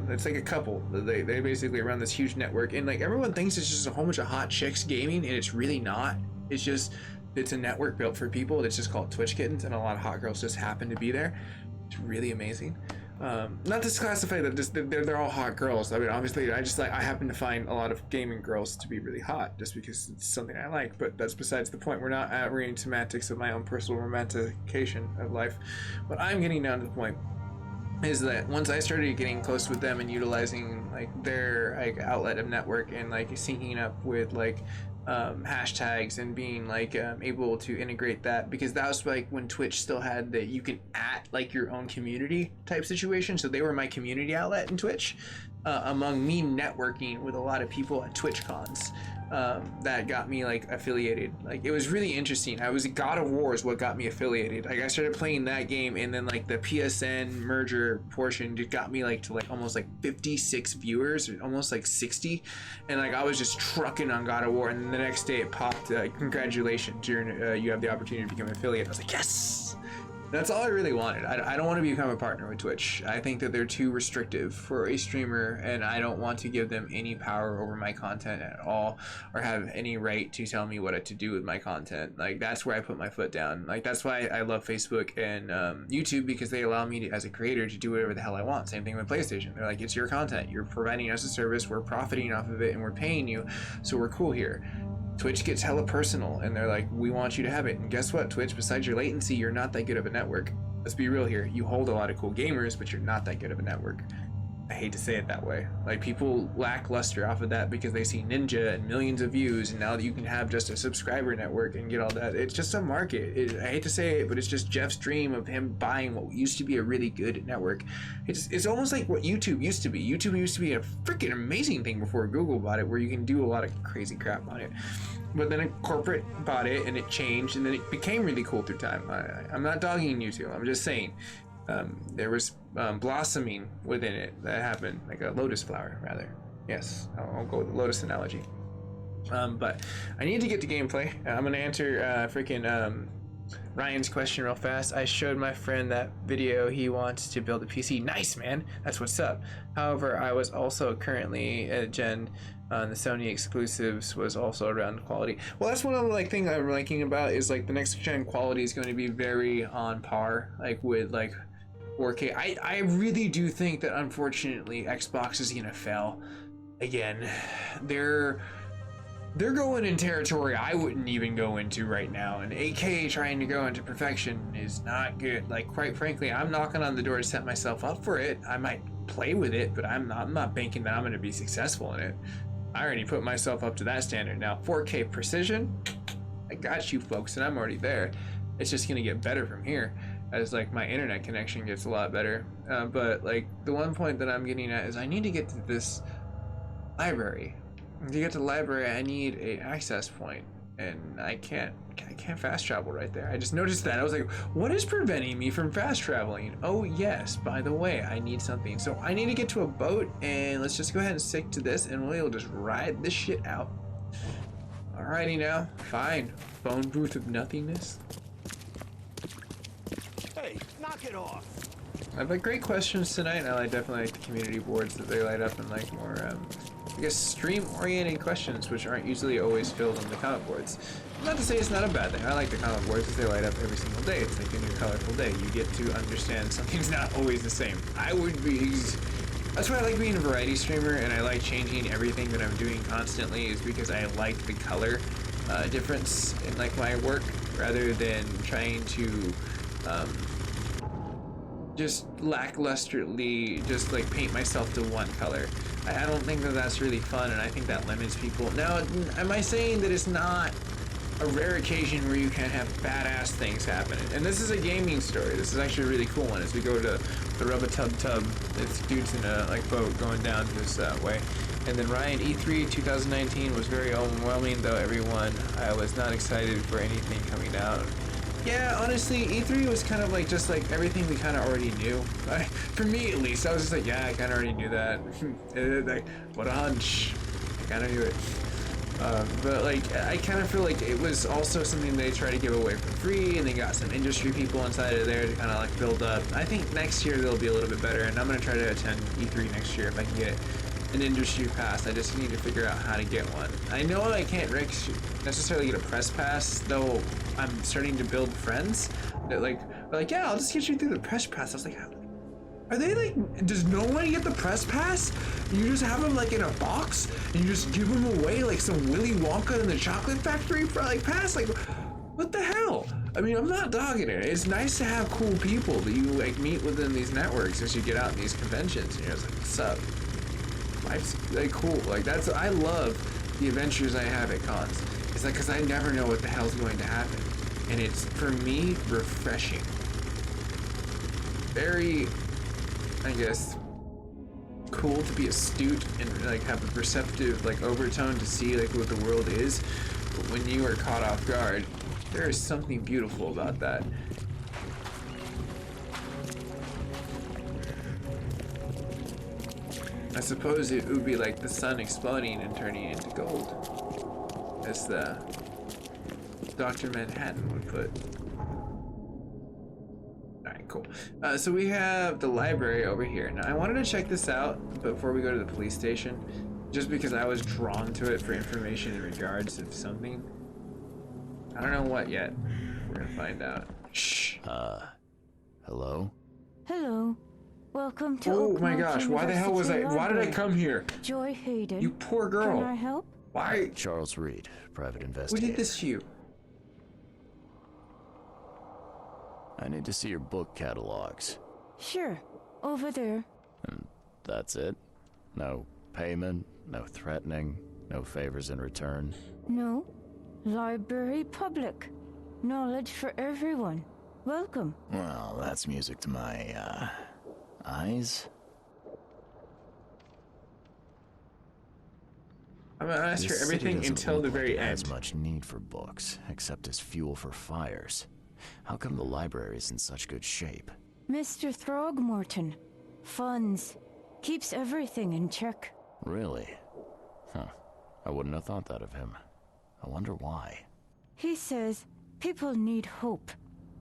It's like a couple. They basically run this huge network, and like everyone thinks it's just a whole bunch of hot chicks gaming, and it's really not. It's a network built for people. It's just called Twitch Kittens, and a lot of hot girls just happen to be there. It's really amazing. Not to classify that they're all hot girls. I mean, obviously, I happen to find a lot of gaming girls to be really hot, just because it's something I like. But that's besides the point. We're not reading semantics of my own personal romantication of life. What I'm getting down to the point is that once I started getting close with them and utilizing like their like outlet of network and like syncing up with like hashtags and being like able to integrate that, because that was like when Twitch still had that you can like your own community type situation. So they were my community outlet in Twitch, among me networking with a lot of people at Twitch cons. That got me like affiliated. Like it was really interesting. God of War is what got me affiliated. Like I started playing that game, and then like the PSN merger portion just got me like to like almost like 56 viewers, or almost like 60, and like I was just trucking on God of War, and then the next day it popped, congratulations, you have the opportunity to become an affiliate. I was like, yes. That's all I really wanted. I don't want to become a partner with Twitch. I think that they're too restrictive for a streamer, and I don't want to give them any power over my content at all, or have any right to tell me what to do with my content. Like that's where I put my foot down. Like that's why I love Facebook and YouTube, because they allow me to, as a creator, to do whatever the hell I want. Same thing with PlayStation. They're like, it's your content. You're providing us a service. We're profiting off of it, and we're paying you, so we're cool here. Twitch gets hella personal, and they're like, we want you to have it. And guess what, Twitch? Besides your latency, you're not that good of a network. Let's be real here. You hold a lot of cool gamers, but you're not that good of a network. I hate to say it that way. Like people lackluster off of that because they see Ninja and millions of views, and now that you can have just a subscriber network and get all that, it's just a market. I hate to say it, but it's just Jeff's dream of him buying what used to be a really good network. It's almost like what YouTube used to be. YouTube used to be a freaking amazing thing before Google bought it, where you can do a lot of crazy crap on it. But then a corporate bought it, and it changed, and then it became really cool through time. I'm not dogging YouTube. I'm just saying there was blossoming within it that happened, like a lotus flower, rather. Yes, I'll go with the lotus analogy. But I need to get to gameplay. I'm gonna answer Ryan's question real fast. I showed my friend that video. He wants to build a PC. Nice, man. That's what's up. However, I was also currently at Gen. The Sony exclusives was also around quality. Well, that's one of the like things I'm liking about is like the next gen quality is going to be very on par like with like 4K. I really do think that unfortunately Xbox is gonna fail again. They're going in territory I wouldn't even go into right now, and 8K trying to go into perfection is not good. Like quite frankly, I'm knocking on the door to set myself up for it. I might play with it, but I'm not banking that I'm going to be successful in it. I already put myself up to that standard. Now 4K precision, I got you folks, and I'm already there. It's just gonna get better from here as like my internet connection gets a lot better. But like the one point that I'm getting at is I need to get to this library. To get to the library, I need an access point, and I can't fast travel right there. I just noticed that. I was like, what is preventing me from fast traveling? Oh yes, by the way, I need something. So I need to get to a boat, and let's just go ahead and stick to this, and we'll just ride this shit out. Alrighty now, fine. Phone booth of nothingness. Hey, knock it off. I have like great questions tonight, and I definitely like the community boards that they light up in like more, I guess, stream-oriented questions, which aren't usually always filled on the comment boards. Not to say it's not a bad thing. I like the comment boards because they light up every single day. It's like a new colorful day. You get to understand something's not always the same. That's why I like being a variety streamer, and I like changing everything that I'm doing constantly, is because I like the color difference in like my work, rather than trying to just lacklusterly just like paint myself to one color. I don't think that that's really fun, and I think that limits people. Now, am I saying that it's not a rare occasion where you can have badass things happening? And this is a gaming story. This is actually a really cool one. As we go to the Rub-a-Tub, it's dudes in a like boat going down this way. And then Ryan, E3 2019 was very overwhelming, though everyone, I was not excited for anything coming out. Yeah, honestly, E3 was kind of like just like everything we kind of already knew. For me, at least, I was just like, yeah, I kind of already knew that. Like, what a hunch. I kind of knew it. But like, I kind of feel like it was also something they try to give away for free, and they got some industry people inside of there to kind of like build up. I think next year they'll be a little bit better, and I'm gonna try to attend E3 next year if I can get an industry pass. I just need to figure out how to get one. I know I can't necessarily get a press pass, though. I'm starting to build friends that like are like, yeah, I'll just get you through the press pass. I was like, are they like, does no one get the press pass? You just have them like in a box and you just give them away like some Willy Wonka in the Chocolate Factory for like pass? Like, what the hell? I mean, I'm not dogging it. It's nice to have cool people that you like meet within these networks as you get out in these conventions, and you're just like, what's up? Life's like cool. Like I love the adventures I have at cons. It's like, because I never know what the hell's going to happen. And it's, for me, refreshing. Very, I guess, cool to be astute and like have a perceptive like overtone to see like what the world is. But when you are caught off guard, there is something beautiful about that. I suppose it would be like the sun exploding and turning into gold, as the Dr. Manhattan would put. Alright, cool. So we have the library over here. Now I wanted to check this out before we go to the police station, just because I was drawn to it for information in regards to something. I don't know what yet. We're gonna find out. Shh. Hello? Hello. Welcome to Oh my Oakmont gosh, why the hell was I? University Why did I Library. come here? Joy Hayden. You poor girl. Can I help? Why? Charles Reed, private Who investigator. did this to you? I need to see your book catalogs. Sure. Over there. And that's it? No payment, no threatening, no favors in return. No. Library public. Knowledge for everyone. Welcome. Well, that's music to my, eyes. I'm gonna ask This for city everything doesn't until look the like very it has end. much need for books, except as fuel for fires. How come the library's in such good shape? Mr. Throgmorton. Funds. Keeps everything in check. Really? Huh. I wouldn't have thought that of him. I wonder why. He says people need hope,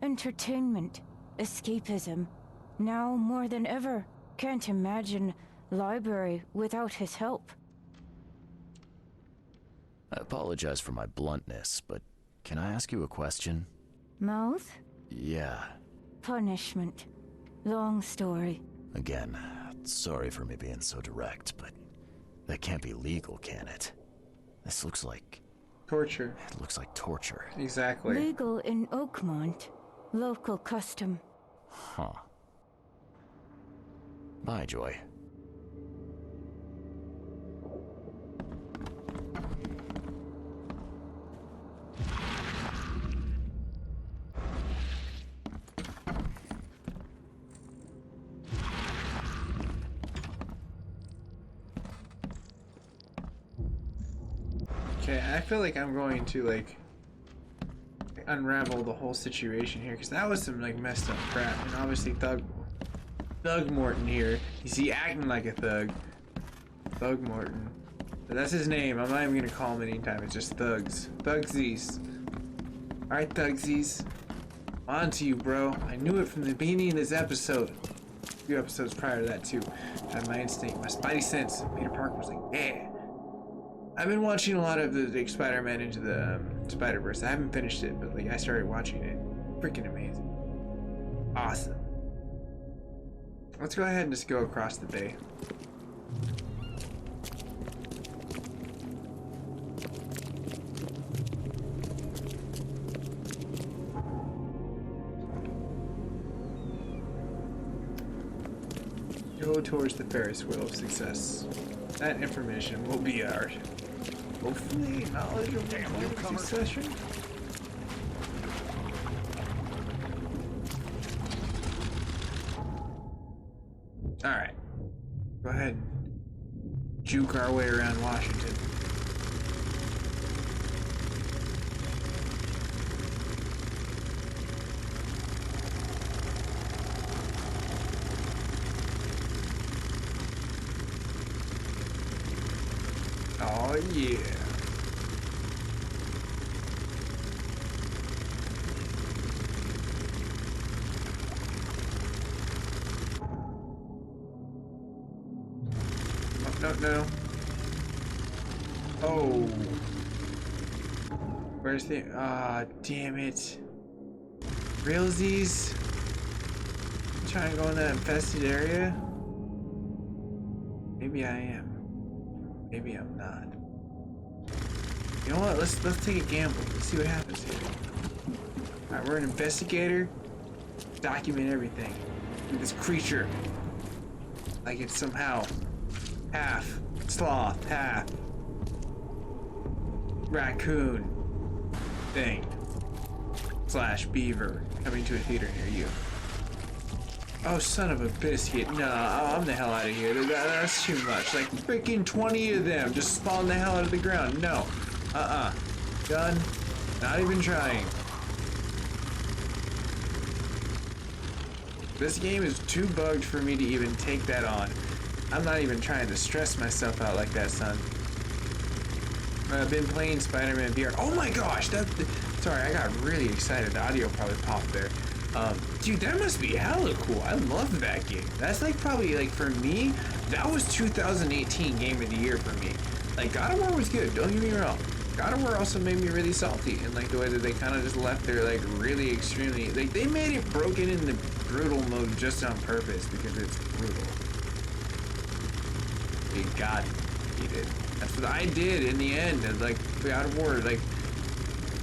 entertainment, escapism. Now more than ever, can't imagine library without his help. I apologize for my bluntness, but can I ask you a question? Mouth? Yeah. Punishment. Long story. Again, sorry for me being so direct, but that can't be legal, can it? This looks like... Torture. It looks like torture. Exactly. Legal in Oakmont. Local custom. Huh. Bye, Joy. Okay, I feel like I'm going to like unravel the whole situation here, because that was some like messed up crap. And obviously Thug Morton here, you see, acting like a thug. Thug Morton. But that's his name. I'm not even gonna call him any time. It's just Thugs. Thugsies. Alright, Thugsies. On to you, bro. I knew it from the beginning of this episode. A few episodes prior to that too. I had my instinct, my spidey sense. Peter Parker was like, yeah. I've been watching a lot of the Spider-Man Into the Spider-Verse. I haven't finished it, but like I started watching it. Freaking amazing. Awesome. Let's go ahead and just go across the bay. Go towards the Ferris wheel of success. That information will be our, hopefully, knowledge of the succession. Alright. Go ahead and juke our way around Washington. Oh yeah. Oh, no. Oh. Where's the... Ah, damn it. Realsies? Trying to go in that infested area? Maybe I am. Maybe I'm not. You know what? Let's take a gamble. Let's see what happens here. Alright, we're an investigator. Document everything. With this creature. Like it's somehow half sloth, half raccoon. Thing / Beaver coming to a theater near you. Oh, son of a biscuit. No, I'm the hell out of here. That's too much. Like, freaking 20 of them just spawn the hell out of the ground. No. Done. Not even trying. This game is too bugged for me to even take that on. I'm not even trying to stress myself out like that, son. I've been playing Spider-Man VR. Oh my gosh, sorry, I got really excited. The audio probably popped there. Dude, that must be hella cool. I love that game. That's like probably like for me, that was 2018 game of the year for me. Like God of War was good, don't get me wrong. God of War also made me really salty, and like the way that they kind of just left their like really extremely, like they made it broken in the brutal mode just on purpose because it's brutal. God, he did. That's what I did in the end. Like God of War, like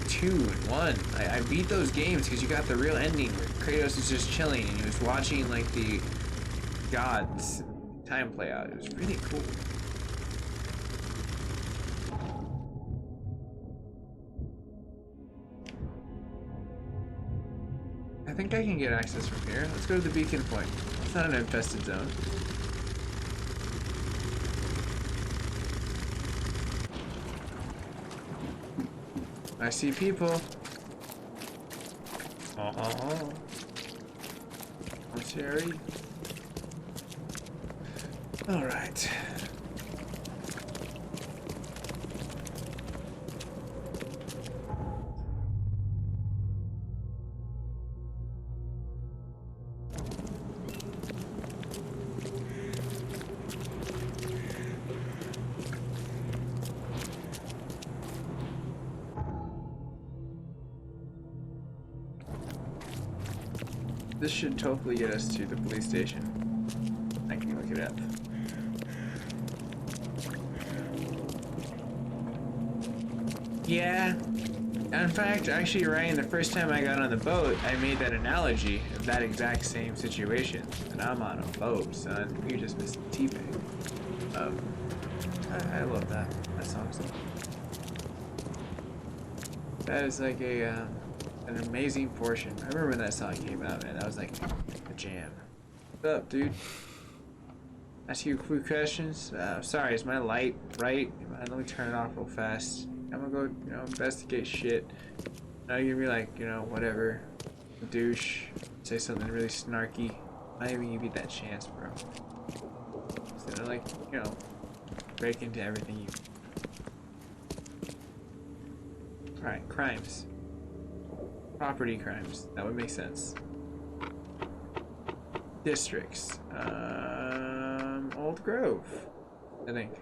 2 and 1. I beat those games because you got the real ending where Kratos is just chilling and he was watching like the gods time play out. It was really cool. I think I can get access from here. Let's go to the beacon point. It's not an infested zone. I see people. Oh, Terry. All right. This should totally get us to the police station. I can look it up. Yeah. In fact, actually, Ryan, the first time I got on the boat, I made that analogy of that exact same situation. And I'm on a boat, son. You just missed T-Pain. I love that. That song's that is like a an amazing portion. I remember when that song came out, man. That was like a jam. What's up, dude? Ask you a few questions. Sorry, is my light bright? Let me turn it off real fast. I'm gonna go, investigate shit. Now you're gonna be like, whatever, douche. Say something really snarky. Not even give you that chance, bro. Instead of like, break into everything you. All right, crimes. Property crimes. That would make sense. Districts. Old Grove, I think.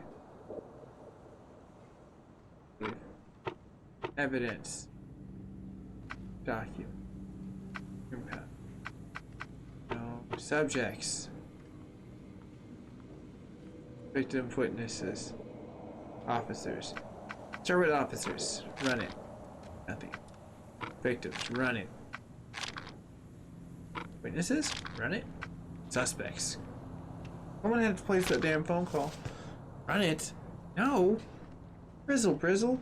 Evidence. Document. Impact. No. Subjects. Victim witnesses. Officers. Start with officers. Run it. Nothing. Victims. Run it. Witnesses? Run it. Suspects. Someone had to place that damn phone call. Run it. No. Brizzle.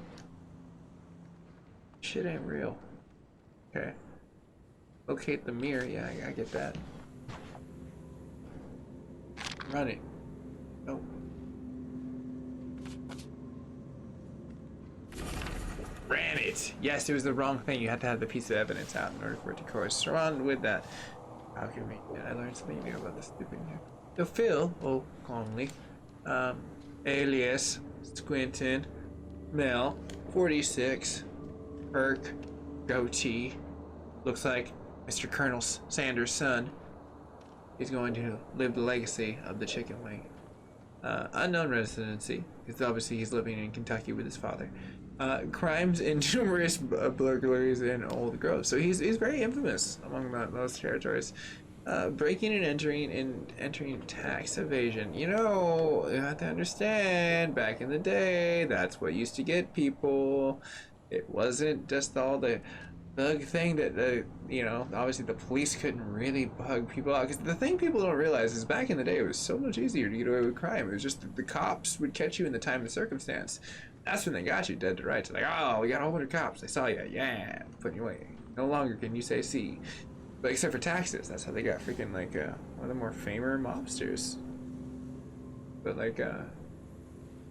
Shit ain't real. Okay. Locate the mirror. Yeah, I get that. Run it. No. Ran it. Yes, it was the wrong thing. You had to have the piece of evidence out in order for it to correspond with that. How can we? I learned something new about this stupid here. So Phil, calmly, alias Squintin, Mel, 46, Perk, goatee, looks like Mr. Colonel Sanders' son. He's going to live the legacy of the chicken wing. Unknown residency, because obviously he's living in Kentucky with his father. Crimes and numerous burglaries in Old Grove. So he's very infamous among those territories. Breaking and entering tax evasion. You have to understand, back in the day, that's what used to get people. It wasn't just all the bug thing that obviously the police couldn't really bug people out, because the thing people don't realize is back in the day it was so much easier to get away with crime. It was just the cops would catch you in the time and circumstance. That's when they got you dead to rights. Like, oh, we got a whole bunch of cops. They saw you. Yeah, putting you away. No longer can you say C. But except for taxes. That's how they got freaking, like, one of the more famer mobsters. But, like,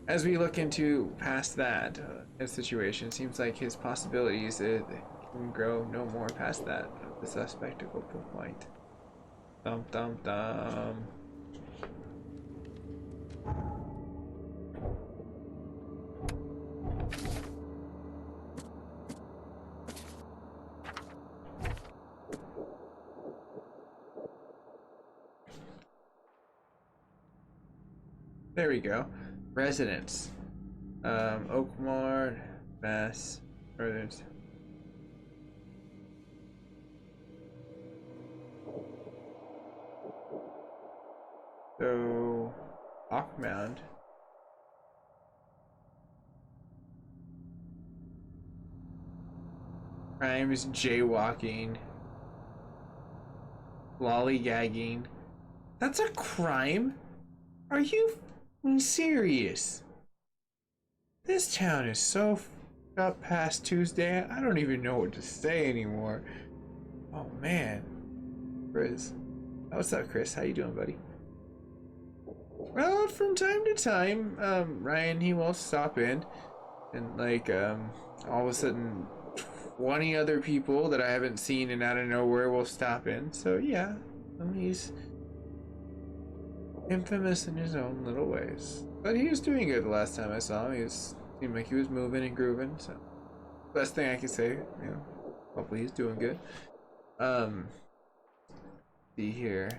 as we look into past that his situation, seems like his possibilities can grow no more past that. The suspect at point. Dum dum dum. There we go. Residence. Oakmore, Mass. Residence. So, Hawkmound. Crimes, jaywalking, lollygagging. That's a crime? Are you f***ing serious? This town is so f***ed up past Tuesday, I don't even know what to say anymore. Oh man. Chris. Oh, what's up, Chris? How you doing, buddy? Well, from time to time, Ryan, he will stop in, and like, all of a sudden, 20 other people that I haven't seen and out of nowhere will stop in. So yeah, he's infamous in his own little ways. But he was doing good the last time I saw him. He seemed like he was moving and grooving, so best thing I can say, you know, hopefully he's doing good. See here.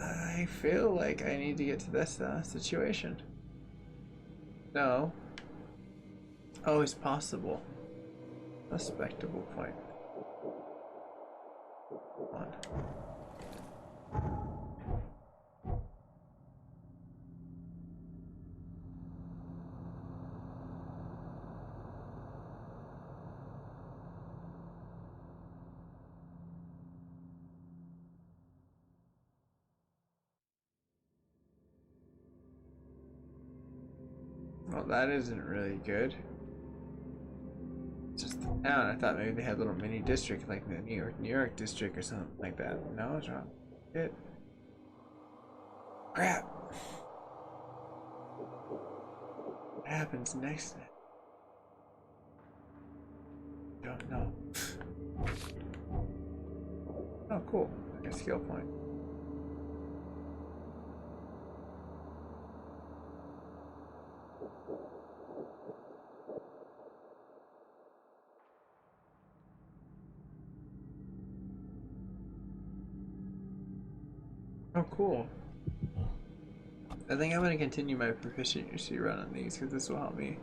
I feel like I need to get to this situation. No. Oh, it's possible. Suspectable point. Hold on. Well, that isn't really good. It's just the town. I thought maybe they had a little mini district like the New York district or something like that. No, it's wrong. It. Crap. What happens next? Don't know. Oh, cool. Like a skill point. Oh, cool. I think I'm going to continue my proficiency run on these because this will help me.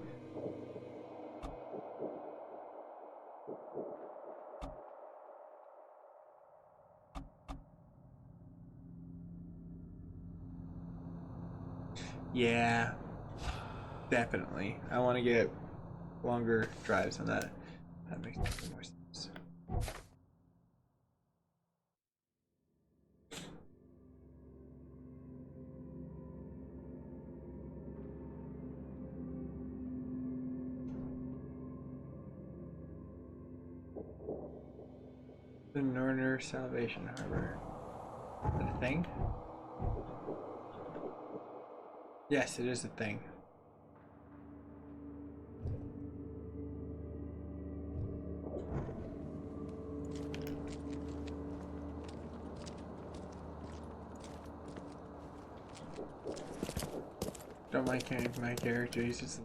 Yeah, definitely. I want to get longer drives on that. That makes more sense. The Norner Salvation Harbor. Is that a thing? Yes, it is a thing. Don't mind carrying my character, he's just a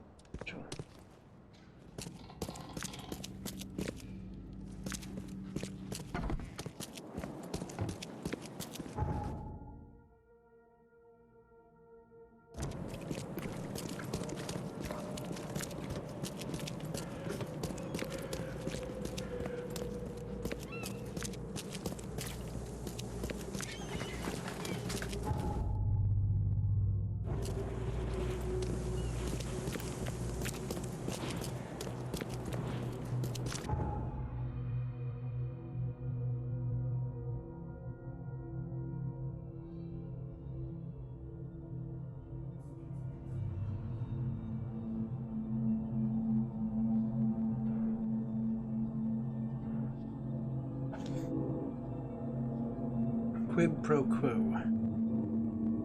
quid pro quo.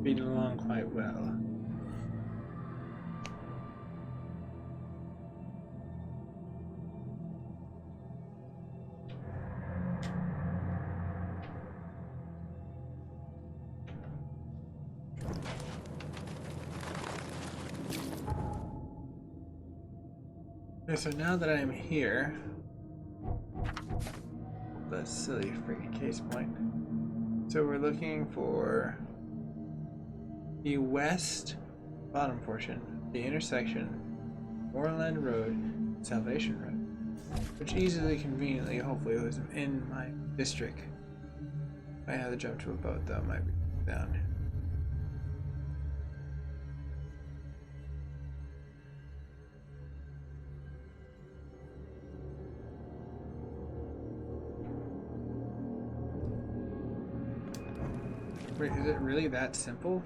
Reading along quite well. Okay, so now that I'm here, that silly freaking case point. So we're looking for the west bottom portion, the intersection, Moorland Road, Salvation Road, which easily, conveniently, hopefully was in my district. If I had to jump to a boat, though, might be down. Wait, is it really that simple?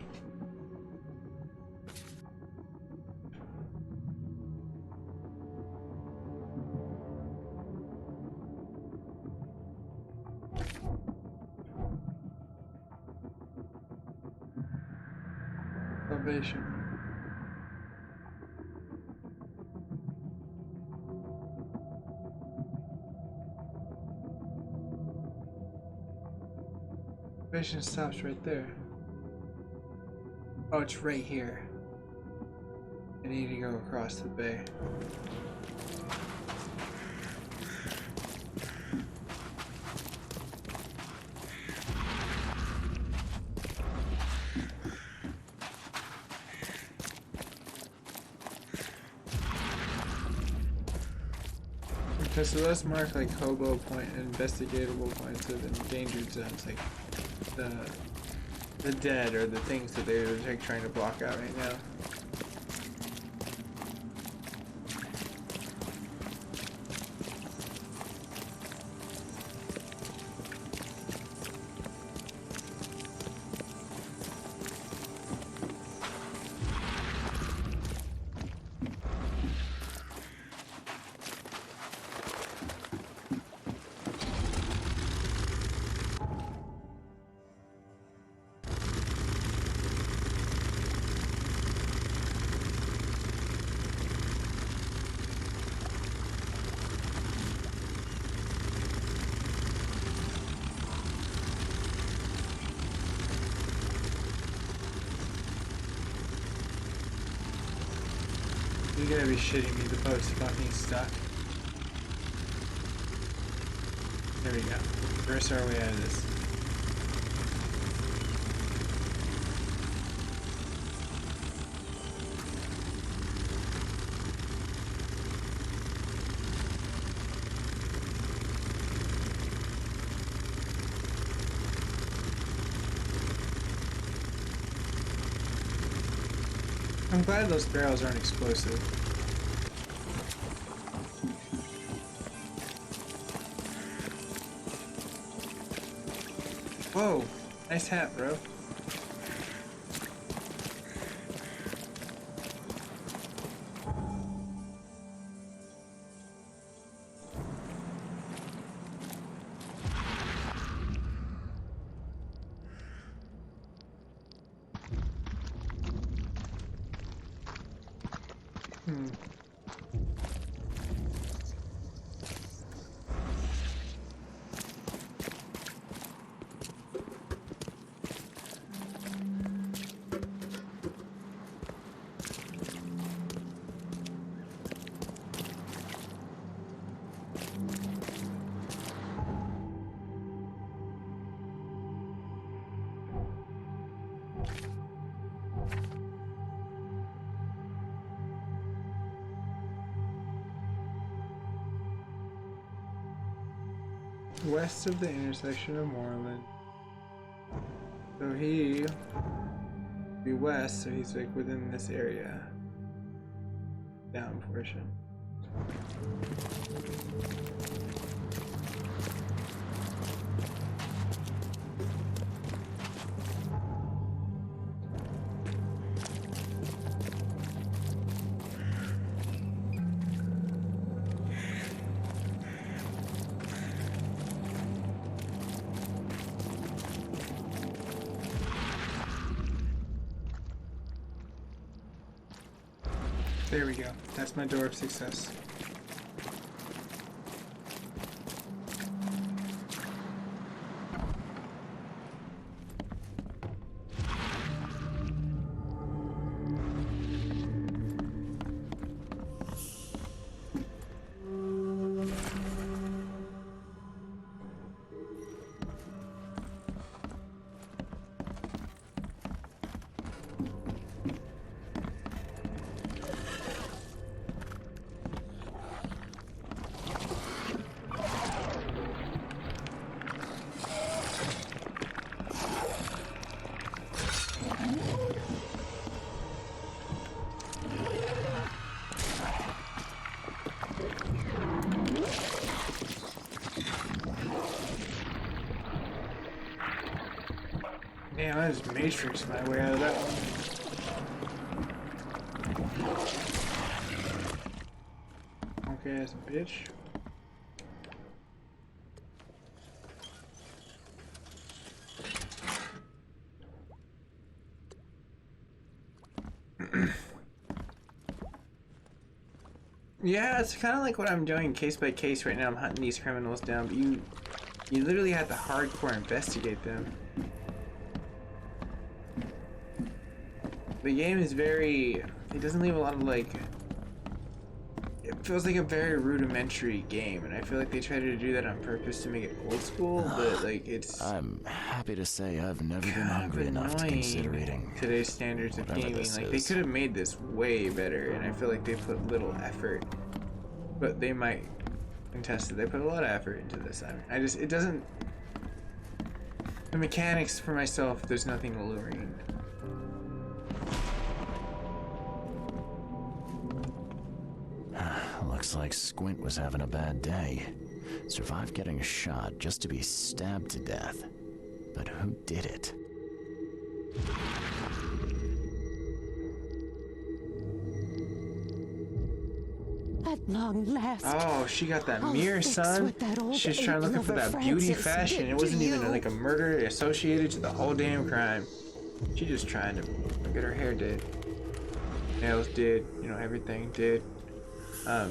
Salvation. Salvation stops right there. Oh, it's right here. I need to go across the bay. Okay, so let's mark like hobo point and investigatable points of endangered zones, like the dead or the things that they're like trying to block out right now. You gotta be shitting me, the boat's fucking stuck. There we go. Reverse our way out of this. I'm glad those barrels aren't explosive. Whoa, nice hat, bro. West of the intersection of Moorland. So he be west, so he's like within this area. Down portion. There we go. That's my door of success. Damn, I just matrixed my way out of that one. Okay, that's a bitch. Yeah, it's kind of like what I'm doing case by case right now. I'm hunting these criminals down, but you literally have to hardcore investigate them. The game is very... It doesn't leave a lot of, like... It feels like a very rudimentary game, and I feel like they try to do that on purpose to make it old school, but, like, it's... I'm happy to say I've never been hungry enough to consider eating today's standards of gaming. Like, they could have made this way better, and I feel like they put little effort. But they might contest it. They put a lot of effort into this. I just... It doesn't... The mechanics for myself, there's nothing alluring. Looks like Squint was having a bad day. Survived getting shot just to be stabbed to death. But who did it? At long last. Oh, she got that I'll mirror, fix son. what that old She's trying looking for that Lover beauty Francis fashion. did It wasn't to even you. like a murder associated to the whole damn crime. She just trying to get her hair did. Nails did, you know, everything did. I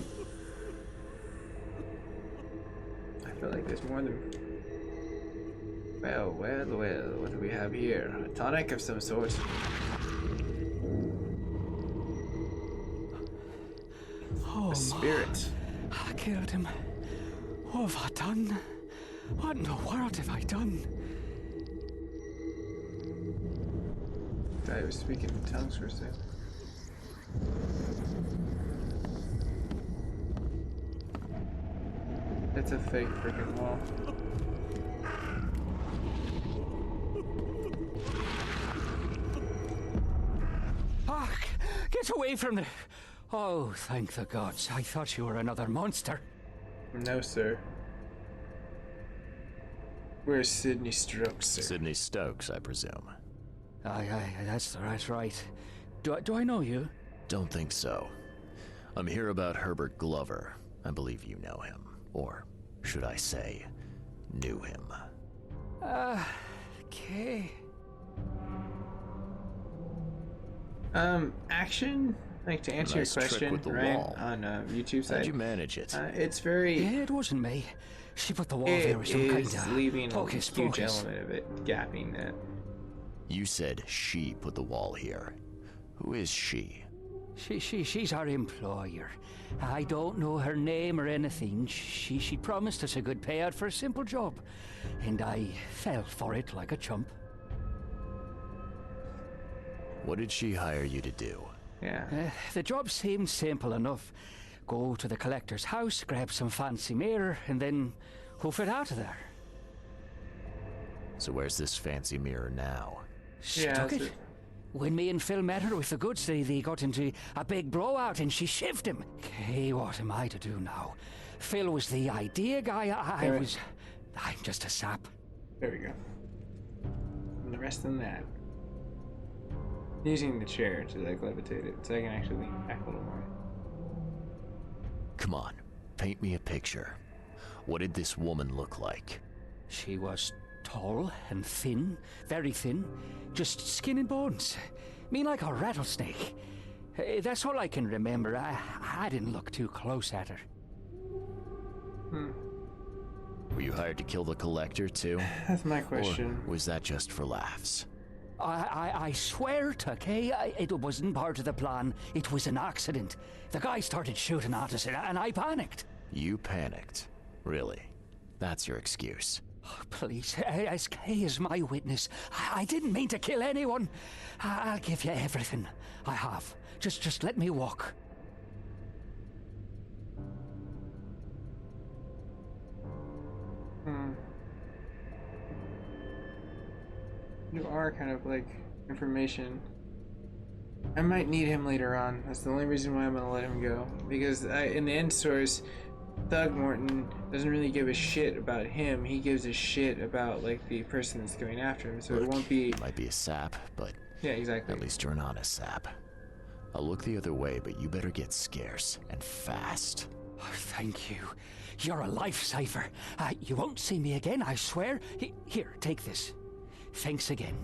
feel like there's more than... Well, what do we have here? A tonic of some sort. Oh, A spirit. I killed him. What have I done? What in the world have I done? I was speaking in tongues for a second. It's a fake freaking wall. Fuck! Get away from the... Oh, thank the gods. I thought you were another monster. No, sir. Where's Sydney Strokes, sir? Sydney Stokes, I presume. Aye, that's right. Do I know you? Don't think so. I'm here about Herbert Glover. I believe you know him. Or, should I say, knew him. Okay. Action? Like, to answer Nice your trick question, with the right, wall. on YouTube side. How'd you manage it? It's very... Yeah, it wasn't me. She put the wall there with It some kind is of leaving a hocus huge pocus. element of it, gapping that. You said she put the wall here. Who is she? She's our employer. I don't know her name or anything. She promised us a good payout for a simple job, and I fell for it like a chump. What did she hire you to do? Yeah. The job seemed simple enough. Go to the collector's house, grab some fancy mirror, and then hoof it out of there. So where's this fancy mirror now? She Yeah, took that's it. it. When me and Phil met her with the goods, they got into a big blowout and she shivved him. Okay, what am I to do now? Phil was the idea guy, I'm just a sap. There we go. And the rest of that. Using the chair to, like, levitate it, so I can actually lean back a little more. Come on, paint me a picture. What did this woman look like? She was tall and thin, very thin, just skin and bones. Me like a rattlesnake. That's all I can remember. I didn't look too close at her. Were you hired to kill the collector, too? That's my question. Or was that just for laughs? I swear, Tucky, it wasn't part of the plan. It was an accident. The guy started shooting at us, and I panicked. You panicked? Really? That's your excuse? Oh, please, SK is my witness. I didn't mean to kill anyone. I'll give you everything I have. Just let me walk. You are kind of like information. I might need him later on. That's the only reason why I'm gonna let him go. Because in the end source, Thug Morton doesn't really give a shit about him. He gives a shit about like the person that's going after him. So Look, it won't be. You might be a sap, but Yeah, exactly. at least you're an honest sap. I'll look the other way, but you better get scarce and fast. Oh, thank you. You're a lifesaver. You won't see me again, I swear. Here, take this. Thanks again.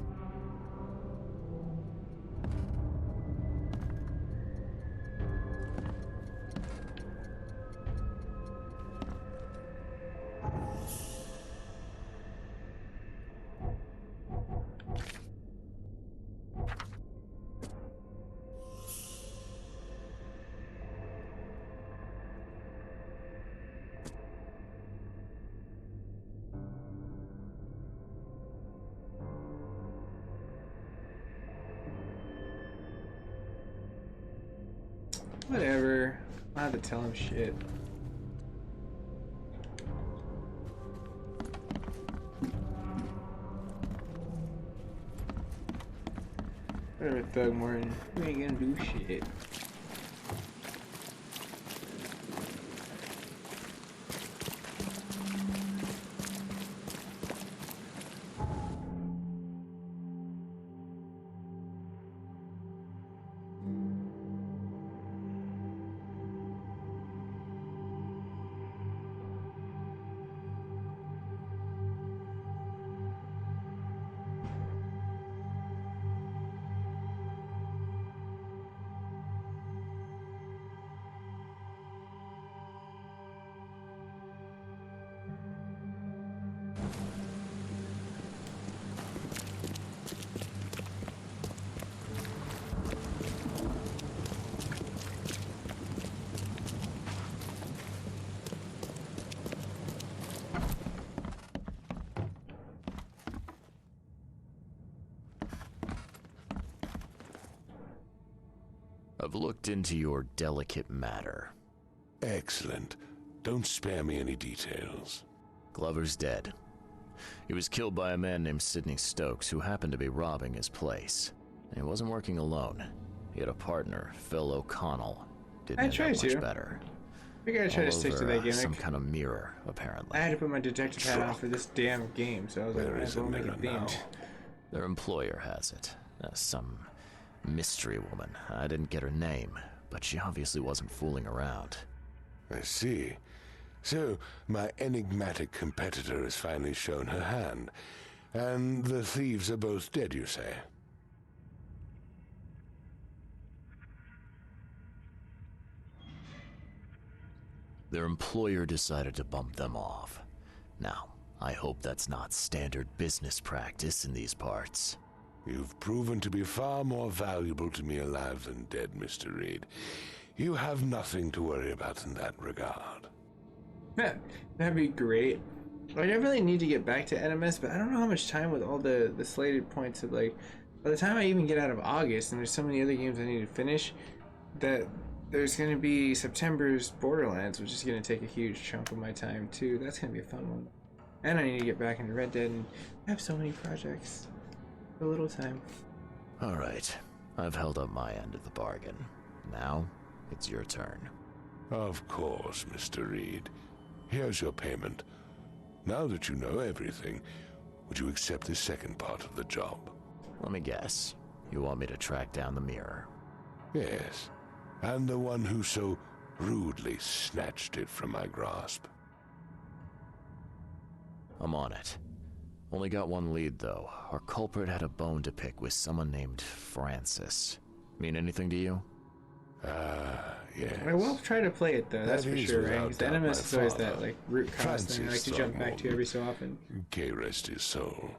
Whatever. I have to tell him shit. Whatever, Thug Morton. We ain't gonna do shit. I've looked into your delicate matter. Excellent. Don't spare me any details. Glover's dead. He was killed by a man named Sidney Stokes, who happened to be robbing his place. And he wasn't working alone. He had a partner, Phil O'Connell. Didn't end up much better. We gotta try to stick to that gimmick. Some kind of mirror, apparently. I had to put my detective hat on for this damn game, so I was like, Where I is the will make mirror it now? themed. Their employer has it. Some mystery woman. I didn't get her name, but she obviously wasn't fooling around. I see. So, my enigmatic competitor has finally shown her hand. And the thieves are both dead, you say? Their employer decided to bump them off. Now, I hope that's not standard business practice in these parts. You've proven to be far more valuable to me alive than dead, Mr. Reed. You have nothing to worry about in that regard. Yeah, that'd be great. I definitely need to get back to NMS, but I don't know how much time with all the slated points of like, by the time I even get out of August, and there's so many other games I need to finish, that there's going to be September's Borderlands, which is going to take a huge chunk of my time too. That's going to be a fun one. And I need to get back into Red Dead, and I have so many projects. A little time. Alright, I've held up my end of the bargain. Now, it's your turn. Of course, Mr. Reed. Here's your payment. Now that you know everything, would you accept the second part of the job? Let me guess. You want me to track down the mirror? Yes, and the one who so rudely snatched it from my grasp. I'm on it. Only got one lead, though. Our culprit had a bone to pick with someone named Francis. Mean anything to you? Yes. I will try to play it though, that's That for is sure, right? without Because doubt Animus my is always that father, like root cause thing I like to Francis jump back to Thornton. every so often. Gay rest his soul.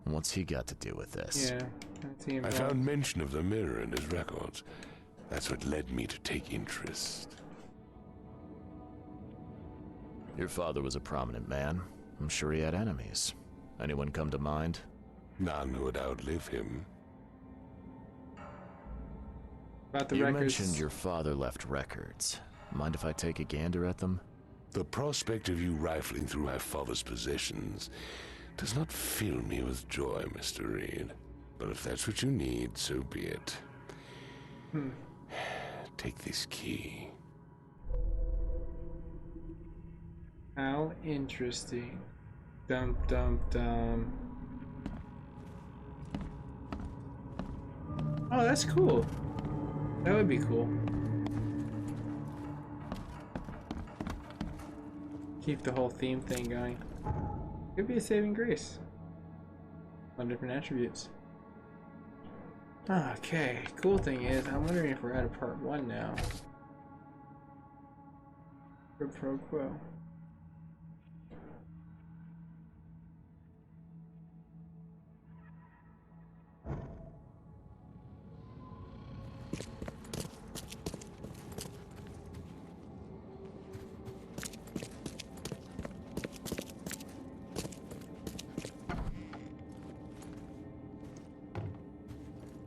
What's he got to do with this? Yeah, that's the I involved. found mention of the mirror in his records. That's what led me to take interest. Your father was a prominent man. I'm sure he had enemies. Anyone come to mind? None who would outlive him. About the You records. mentioned your father left records. Mind if I take a gander at them? The prospect of you rifling through my father's possessions does not fill me with joy, Mr. Reed. But if that's what you need, so be it. Take this key. How interesting. Dum dum dum. Oh, that's cool. That would be cool. Keep the whole theme thing going. Could be a saving grace. On different attributes. Okay, cool thing is, I'm wondering if we're out of part 1 now. Quid pro quo.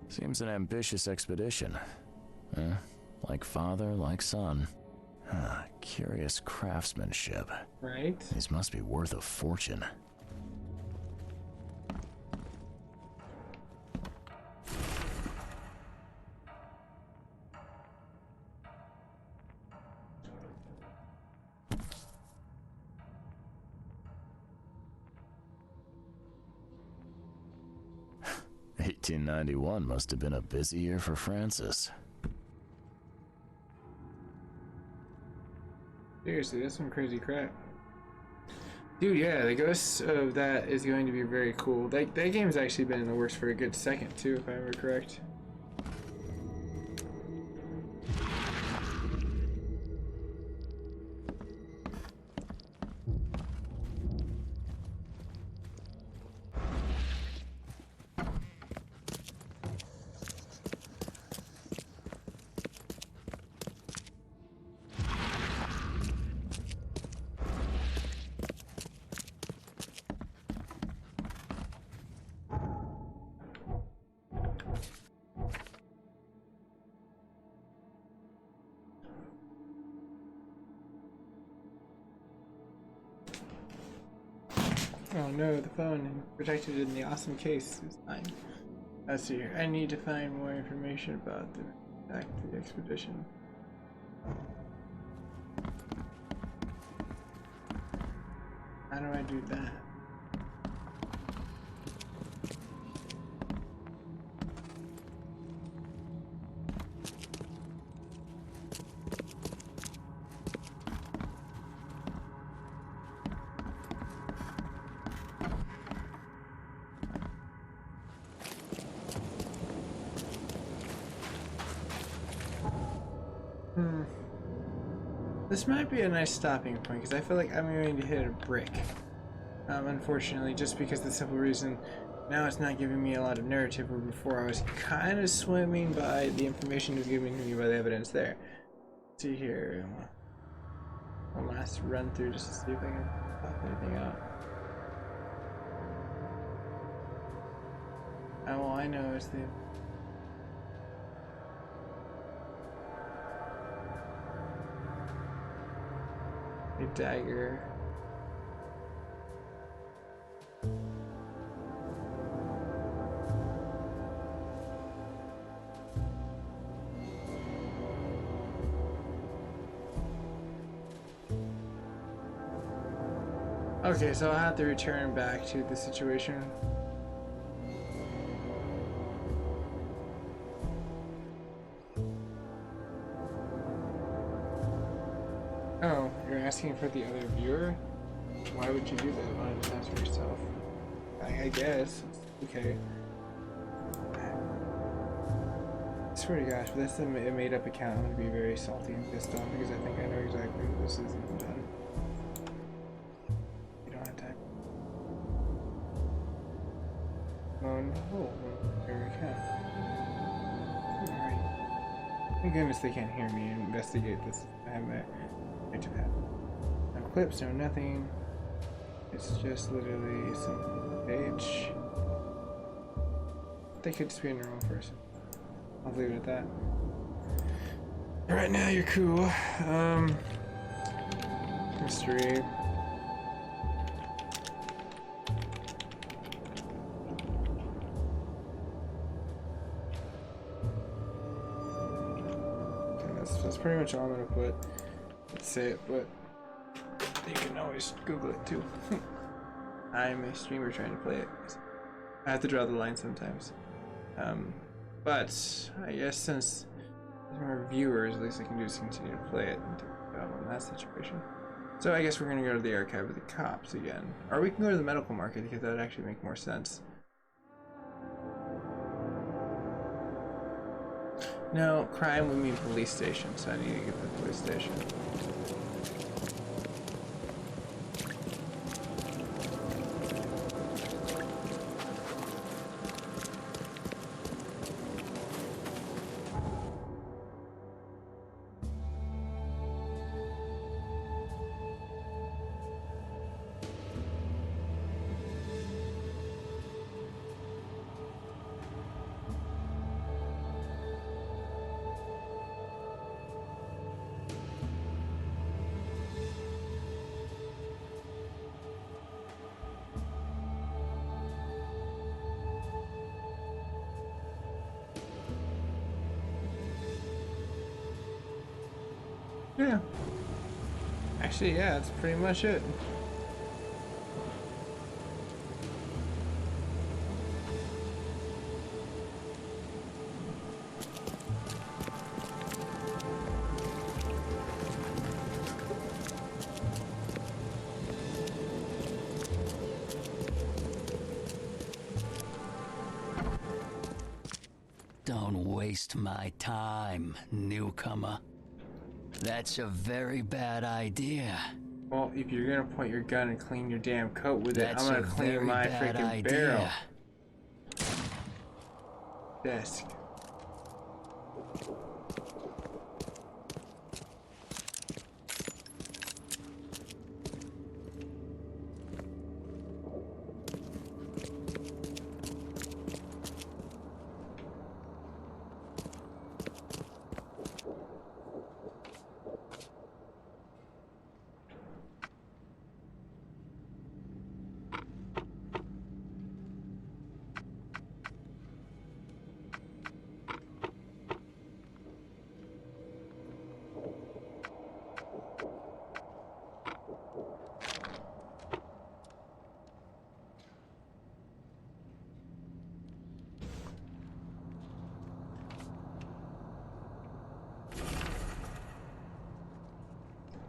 Seems an ambitious expedition. Like father, like son. Curious craftsmanship. Right? These must be worth a fortune. $1891 must have been a busy year for Francis. Seriously, that's some crazy crap. Dude, yeah, the ghosts of that is going to be very cool. That game's actually been in the works for a good second, too, if I remember correct. Oh no, the phone protected in the awesome case is mine. Let's see here. I need to find more information about the back to the expedition. How do I do that? This might be a nice stopping point because I feel like I'm going to hit a brick. Unfortunately, just because the simple reason now it's not giving me a lot of narrative, where before I was kind of swimming by the information it was giving me by the evidence there. Let's see here. One last run through just to see if I can pop anything out. All I know is the a dagger. Okay, so I'll have to return back to the situation. Oh, you're asking for the other viewer? Why would you do that? Why not just ask for yourself? I guess. Okay. swear to gosh, if that's a made up account, I'm gonna be very salty and pissed off because I think I know exactly what this is and I'm done. You don't have time. Oh no, here we go. Alright. Thank goodness they can't hear me and investigate this. I have my right to that. No clips, no nothing. It's just literally some page. They could just be in the room first. I'll leave it at that. Right now you're cool. History. That's pretty much all I'm gonna put. Let's say it, but you can always Google it too. I'm a streamer trying to play it. I have to draw the line sometimes. But I guess since there's more viewers, at least I can just continue to play it in that situation. So I guess we're gonna go to the archive of the cops again. Or we can go to the medical market because that would actually make more sense. No, crime would mean police station, so I need to get to the police station. Yeah. Actually, yeah, that's pretty much it. Don't waste my time, newcomer. That's a very bad idea. Well, if you're gonna point your gun and clean your damn coat with That's it, I'm a gonna clean very my bad freaking idea. barrel. Desk.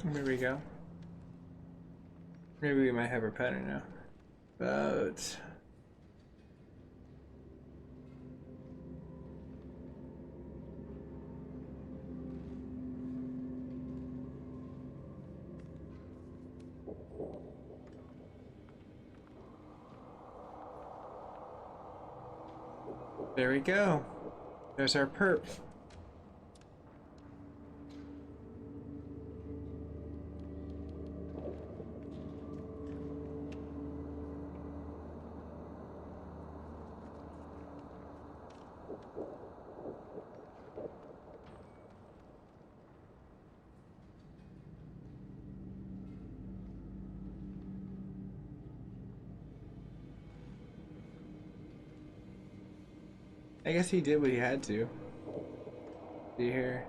There we go. Maybe we might have our pattern now. But there we go. There's our perp. I guess he did what he had to. See here.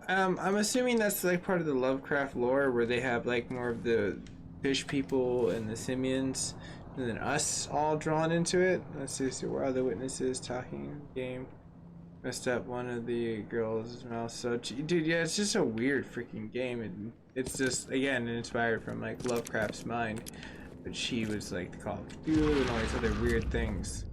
I'm assuming that's like part of the Lovecraft lore where they have like more of the fish people and the simians and then us all drawn into it. Let's see, so where are the witnesses talking game? Messed up one of the girls' mouth. So dude, yeah, it's just a weird freaking game, and it's just again inspired from like Lovecraft's mind. But she was like the Call of Duty and all these other weird things.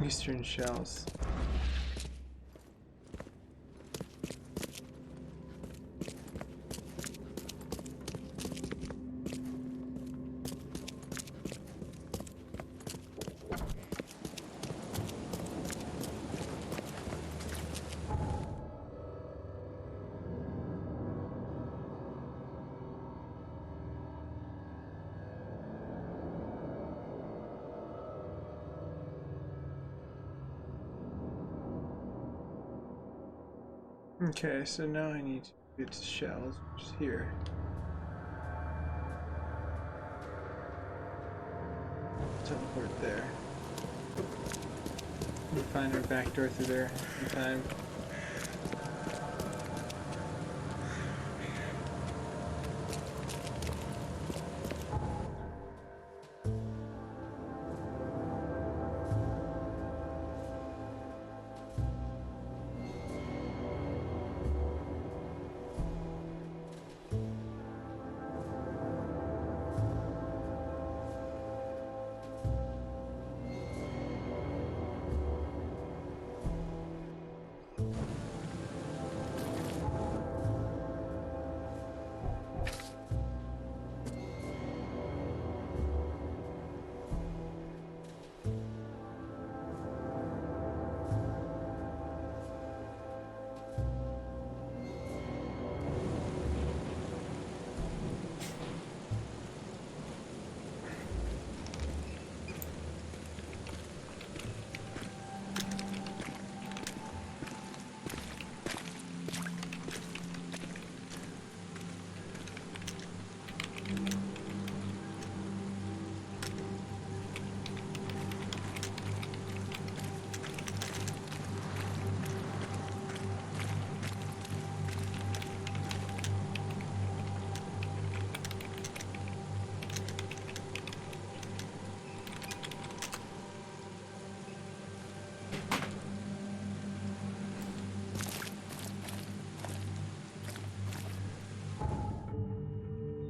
Eastern shells. Okay, so now I need to get to shells, which is here. Teleport there. We'll find our back door through there in time.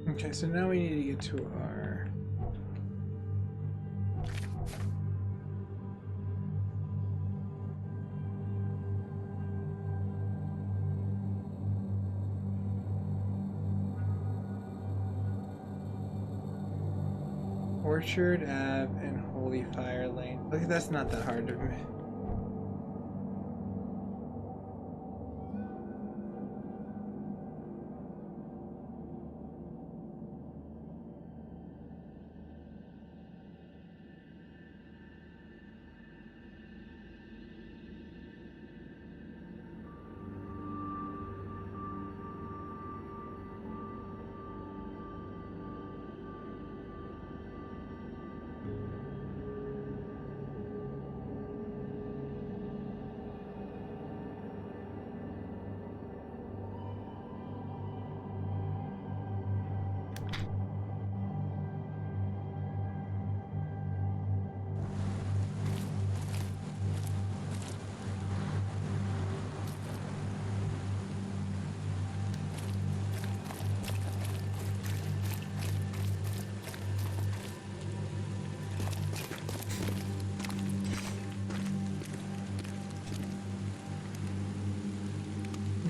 Okay, so now we need to get to our... Orchard Ave and Holy Fire Lane. Look, that's not that hard to me.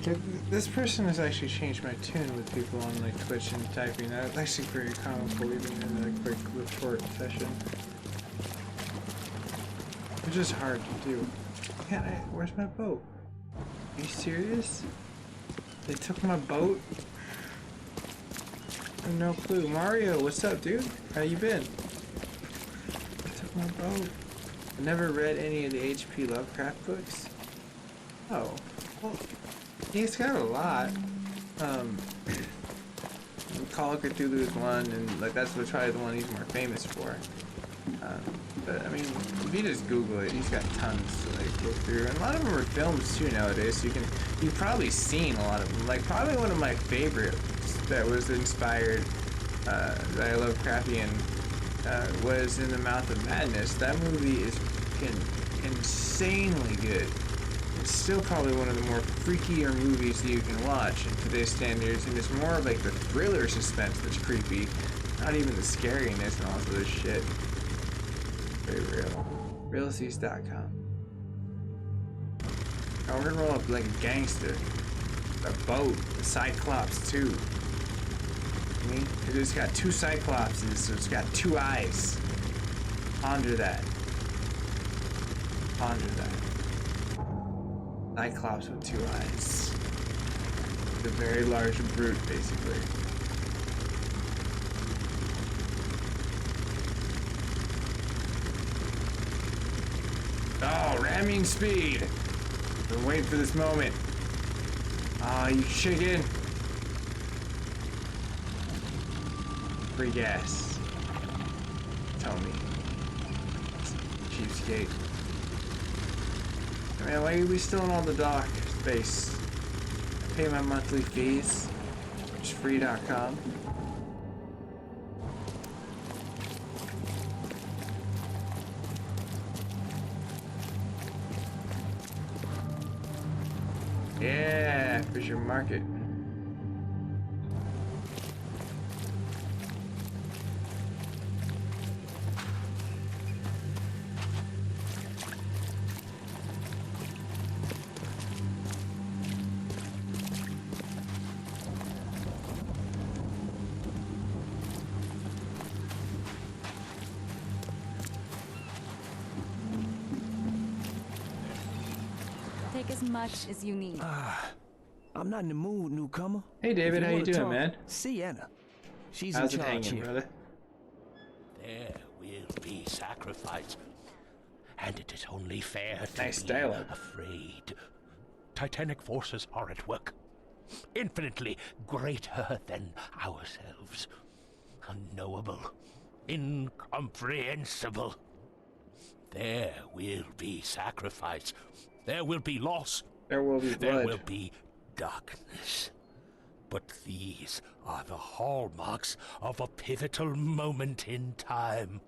Okay, this person has actually changed my tune with people on like Twitch and typing. That's actually very comical, even in a quick report session. Which is hard to do. Can't I? Where's my boat? Are you serious? They took my boat? I have no clue. Mario, what's up, dude? How you been? They took my boat. I never read any of the H.P. Lovecraft books. Oh, well. He's got a lot. Call of Cthulhu is one, and like that's probably the one he's more famous for. But I mean, if you just Google it, he's got tons to like go through, and a lot of them are films too nowadays. So you've probably seen a lot of them. Like probably one of my favorites that was inspired by Lovecraftian was In the Mouth of Madness. That movie is freaking insanely good. It's still probably one of the more freakier movies that you can watch in today's standards, and it's more of like the thriller suspense that's creepy, not even the scariness and all of this shit. Very real. Realseas.com. Oh, we're gonna roll up like a gangster. A boat, the Cyclops too. I mean, it's got two Cyclopses, so it's got two eyes. Ponder that. Ponder that. Cyclops with two eyes. The very large brute, basically. Oh, ramming speed! Been waiting for this moment. Ah, you chicken! Free gas. Tell me. Cheapskate. Man, why are we still in all the dock space? I pay my monthly fees. It's free.com. Yeah, Fisher Market. Take as much as you need. I'm not in the mood, newcomer. Hey David, If how you wanna doing, talk, man? See Anna. She's How's in it charge hanging, here. brother? There will be sacrifice, and it is only fair to Nice be dialogue. afraid. Titanic forces are at work, infinitely greater than ourselves. Unknowable, incomprehensible. There will be sacrifice. There will be loss. There will be There blood. will be darkness. But these are the hallmarks of a pivotal moment in time.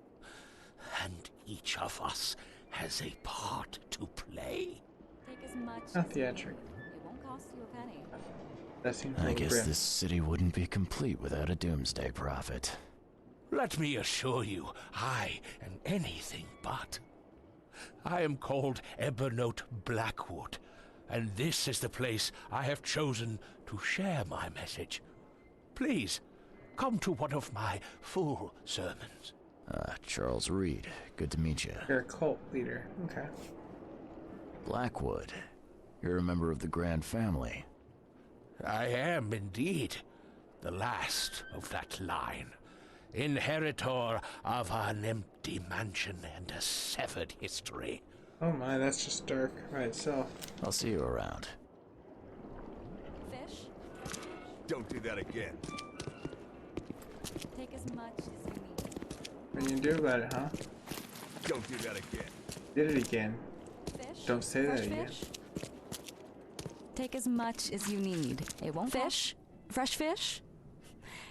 And each of us has a part to play. Take as much Not as you need. theatric. It won't cost you a penny. That seems I like guess Brim. this city wouldn't be complete without a doomsday prophet. Let me assure you, I am anything but. I am called Ebernote Blackwood, and this is the place I have chosen to share my message. Please, come to one of my full sermons. Charles Reed. Good to meet you. You're a cult leader. Okay. Blackwood. You're a member of the Grand Family. I am indeed the last of that line. Inheritor of an empty mansion and a severed history. Oh my, that's just dark by itself. I'll see you around. Fish? Don't do that again. Take as much as you need. What are you gonna do about it, huh? Don't do that again. Did it again. Fish? Don't say that Fresh again. fish? Take as much as you need. It won't fish? Fresh fish?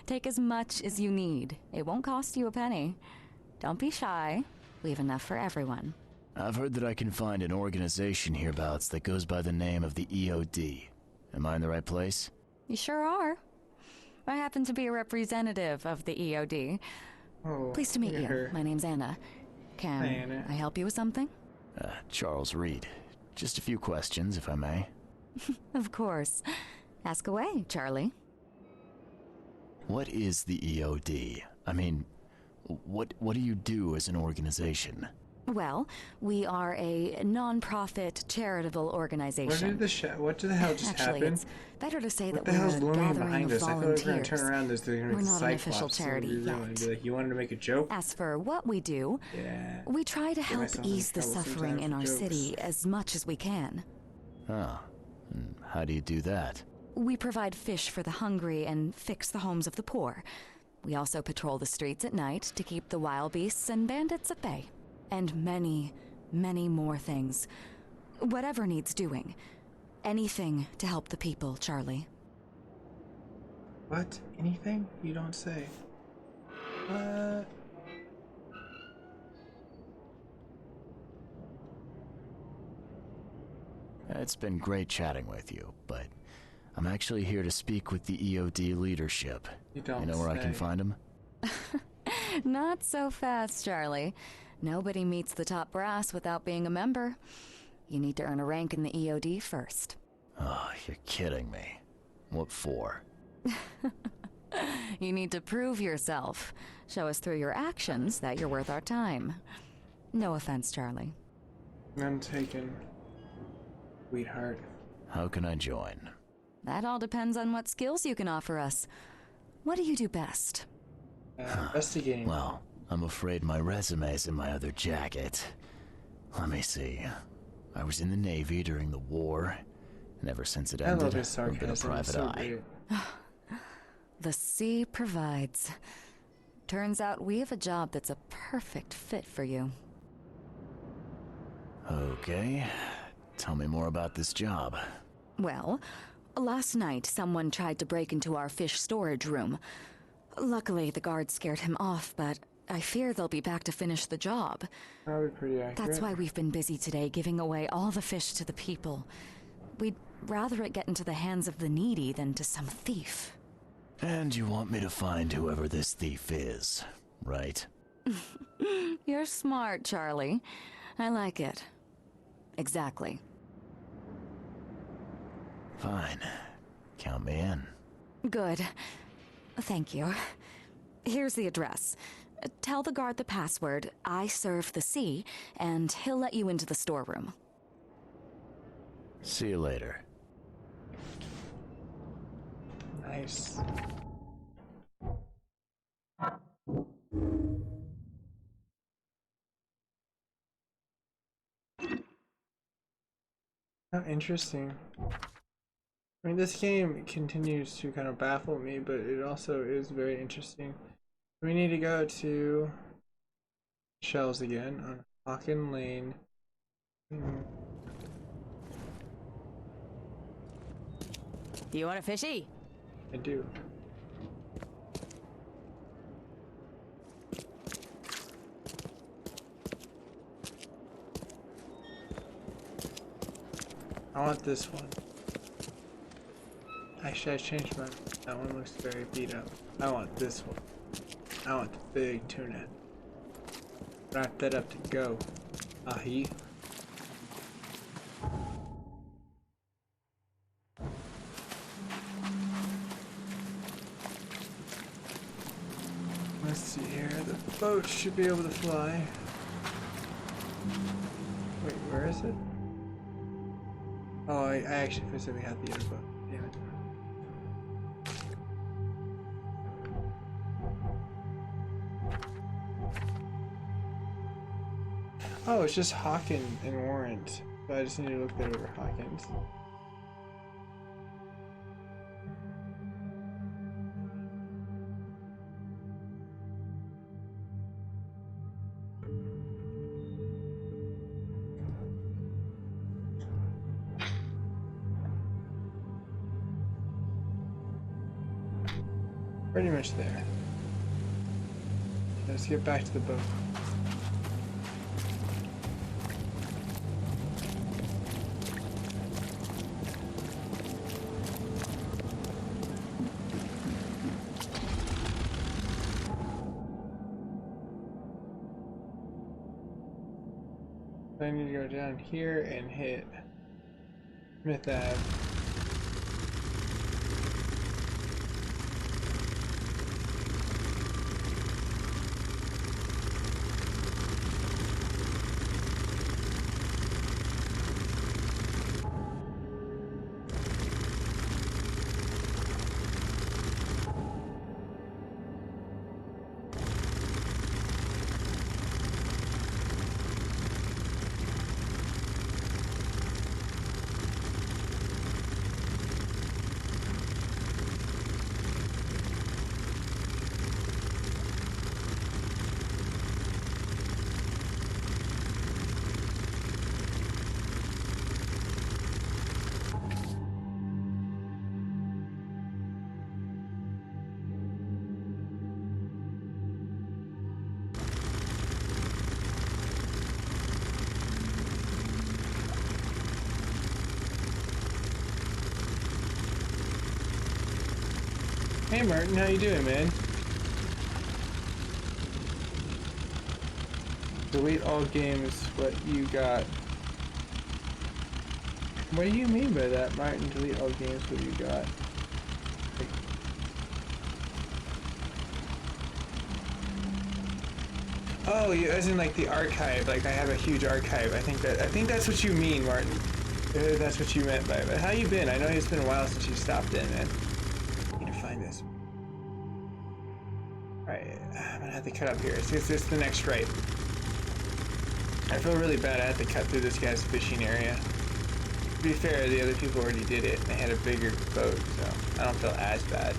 Take as much as you need. It won't cost you a penny. Don't be shy. We have enough for everyone. I've heard that I can find an organization hereabouts that goes by the name of the EOD. Am I in the right place? You sure are. I happen to be a representative of the EOD. Oh, Pleased to meet look you. at her. My name's Anna. Can Hi, Anna. I help you with something? Charles Reed. Just a few questions, if I may. Of course. Ask away, Charlie. What is the EOD? I mean, what do you do as an organization? Well, we are a non-profit charitable organization. What the hell just Actually, happened? it's better to say What that the hell's we're a looming gathering behind of us? I thought we were gonna volunteers. turn around. There's gonna be We're not an official Cyclops, so charity we really yet. be like, you wanted to make a joke? As for what we do, Yeah. we try to help myself in ease the trouble suffering sometimes in with our jokes. city as much as we can. Oh, and how do you do that? We provide fish for the hungry and fix the homes of the poor. We also patrol the streets at night to keep the wild beasts and bandits at bay. And many, many more things. Whatever needs doing. Anything to help the people, Charlie. What? Anything? You don't say. What? It's been great chatting with you, but I'm actually here to speak with the EOD leadership. You don't You know where I can say. find them? Not so fast, Charlie. Nobody meets the top brass without being a member. You need to earn a rank in the EOD first. Oh, you're kidding me. What for? You need to prove yourself. Show us through your actions that you're worth our time. No offense, Charlie. I'm taken, sweetheart. How can I join? That all depends on what skills you can offer us. What do you do best? Investigating. Well, I'm afraid my resume's in my other jacket. Let me see. I was in the Navy during the war, and ever since it I ended, love his I've been a sarcasm. private So eye. great. The sea provides. Turns out we have a job that's a perfect fit for you. Okay. Tell me more about this job. Well, last night someone tried to break into our fish storage room. Luckily, the guards scared him off, but I fear they'll be back to finish the job. Probably pretty accurate. That's why we've been busy today giving away all the fish to the people. We'd rather it get into the hands of the needy than to some thief. And you want me to find whoever this thief is, right? You're smart, Charlie. I like it. Exactly. Fine. Count me in. Good. Thank you. Here's the address. Tell the guard the password, I serve the sea, and he'll let you into the storeroom. See you later. Nice. Oh, interesting. I mean, this game continues to kind of baffle me, but it also is very interesting. We need to go to Shells again on Hawken Lane. Do you want a fishy? I do. I want this one. Actually, I changed mine. That one looks very beat up. I want this one. I want the big tuna. Wrap that up to go. Ahi. Let's see here. The boat should be able to fly. Wait, where is it? Oh, I actually physically had the other boat. Damn it. Oh, it's just Hawken and Warrant. So I just need to look that over Hawkins. Pretty much there. Let's get back to the boat. I need to go down here and hit Smith Ave. Hey Martin, how you doing, man? Delete all games. What you got? What do you mean by that, Martin? Delete all games. What you got? Like, oh, you, as in like the archive. Like I have a huge archive. I think that's what you mean, Martin. That's what you meant by it. How you been? I know it's been a while since you stopped in, man. I need to find this. Alright, I'm gonna have to cut up here. It's the next stripe. I feel really bad I had to cut through this guy's fishing area. To be fair, the other people already did it, and they had a bigger boat, so I don't feel as bad.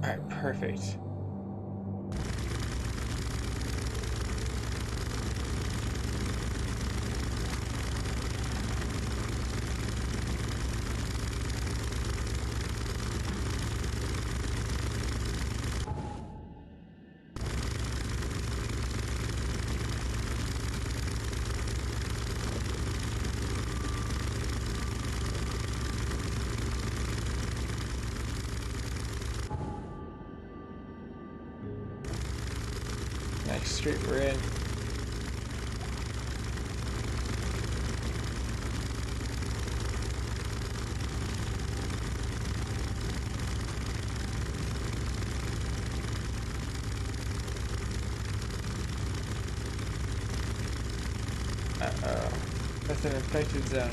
Alright, perfect. Next street we're in. Uh-oh. That's an infected zone.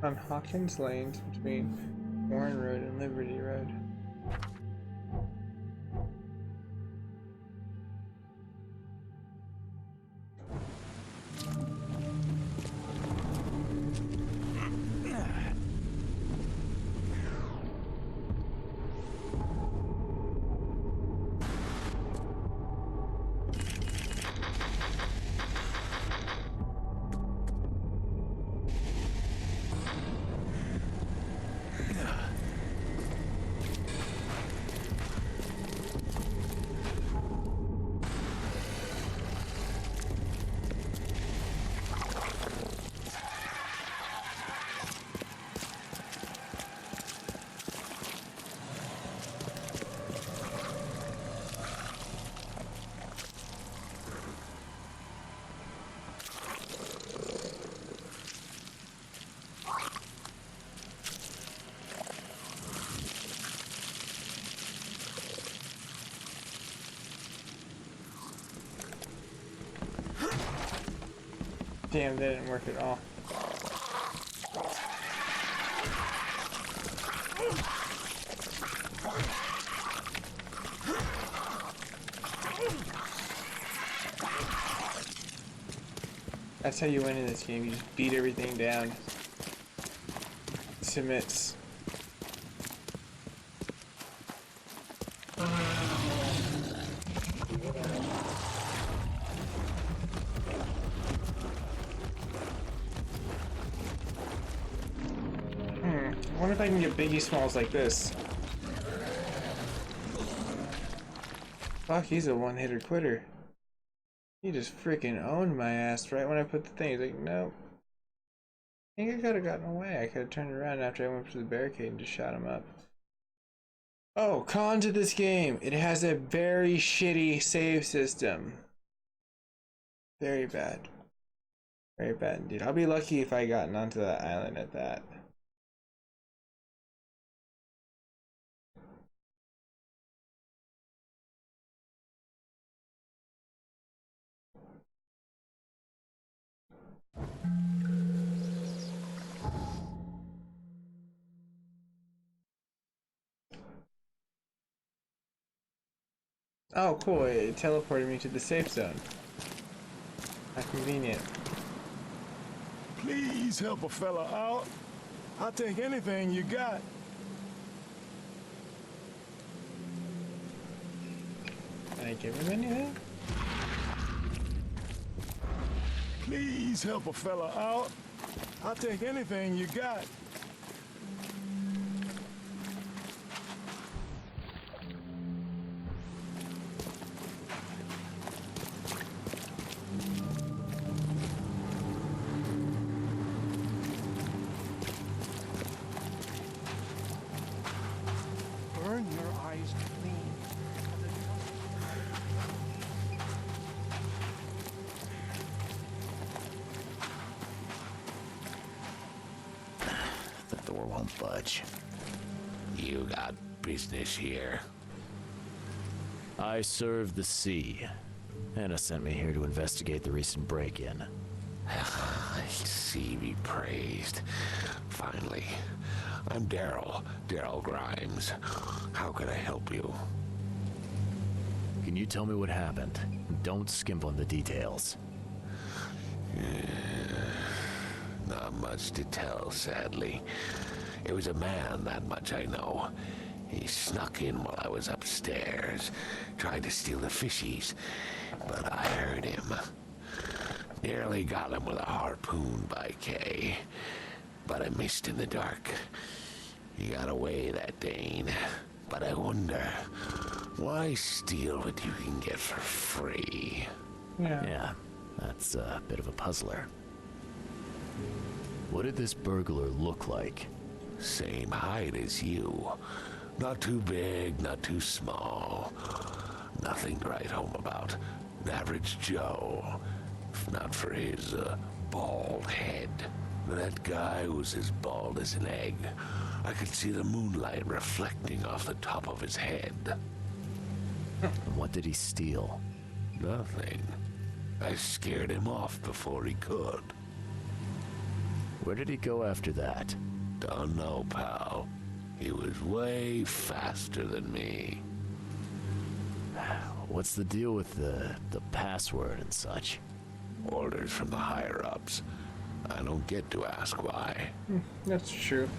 On Hawkins Lanes between Warren Road and Liberty Road. Damn, that didn't work at all. That's how you win in this game. You just beat everything down. Submits. I wonder if I can get biggie smalls like this. Fuck, he's a one-hitter quitter. He just freaking owned my ass right when I put the thing. He's like, nope. I think I could have gotten away. I could have turned around after I went for the barricade and just shot him up. Oh, con to this game. It has a very shitty save system. Very bad. Very bad indeed. I'll be lucky if I gotten onto that island at that. Oh, cool. It teleported me to the safe zone. How convenient. Please help a fella out. I'll take anything you got. Can I give him anything? Please help a fella out. I'll take anything you got. Burn your eyes clean. The door won't budge. You got business here. I serve the sea. Anna sent me here to investigate the recent break-in. Sea be praised. Finally. I'm Daryl Grimes. How can I help you? Can you tell me what happened? Don't skimp on the details. Not much to tell, sadly. It was a man, that much I know. He snuck in while I was upstairs, tried to steal the fishies, but I heard him. Nearly got him with a harpoon by Kay, but I missed in the dark. He got away, that Dane. But I wonder, why steal what you can get for free? Yeah, that's a bit of a puzzler. What did this burglar look like? Same height as you. Not too big, not too small. Nothing to write home about. An average Joe. If not for his bald head. That guy was as bald as an egg. I could see the moonlight reflecting off the top of his head. And what did he steal? Nothing. I scared him off before he could. Where did he go after that? Don't know, pal. He was way faster than me. What's the deal with the password and such? Orders from the higher-ups. I don't get to ask why. That's true.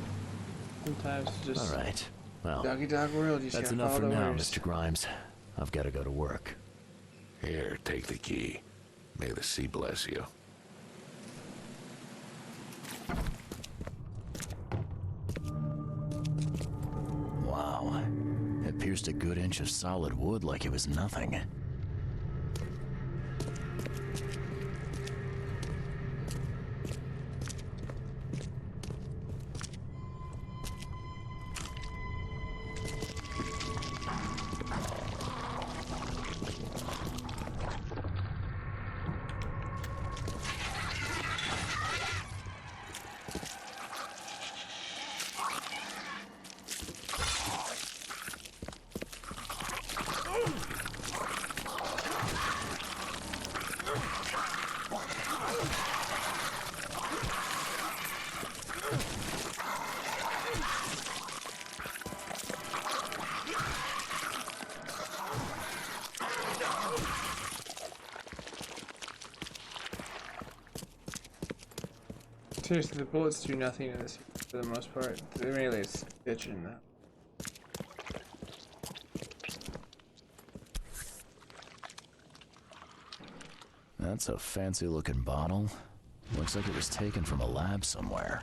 Sometimes it's just... All right. Well, doggy dog world. You that's gotta enough for follow the now, orders. Mr. Grimes. I've got to go to work. Here, take the key. May the sea bless you. Wow. It pierced a good inch of solid wood like it was nothing. Seriously, the bullets do nothing in this for the most part. They're really bitching though. That's a fancy looking bottle. Looks like it was taken from a lab somewhere.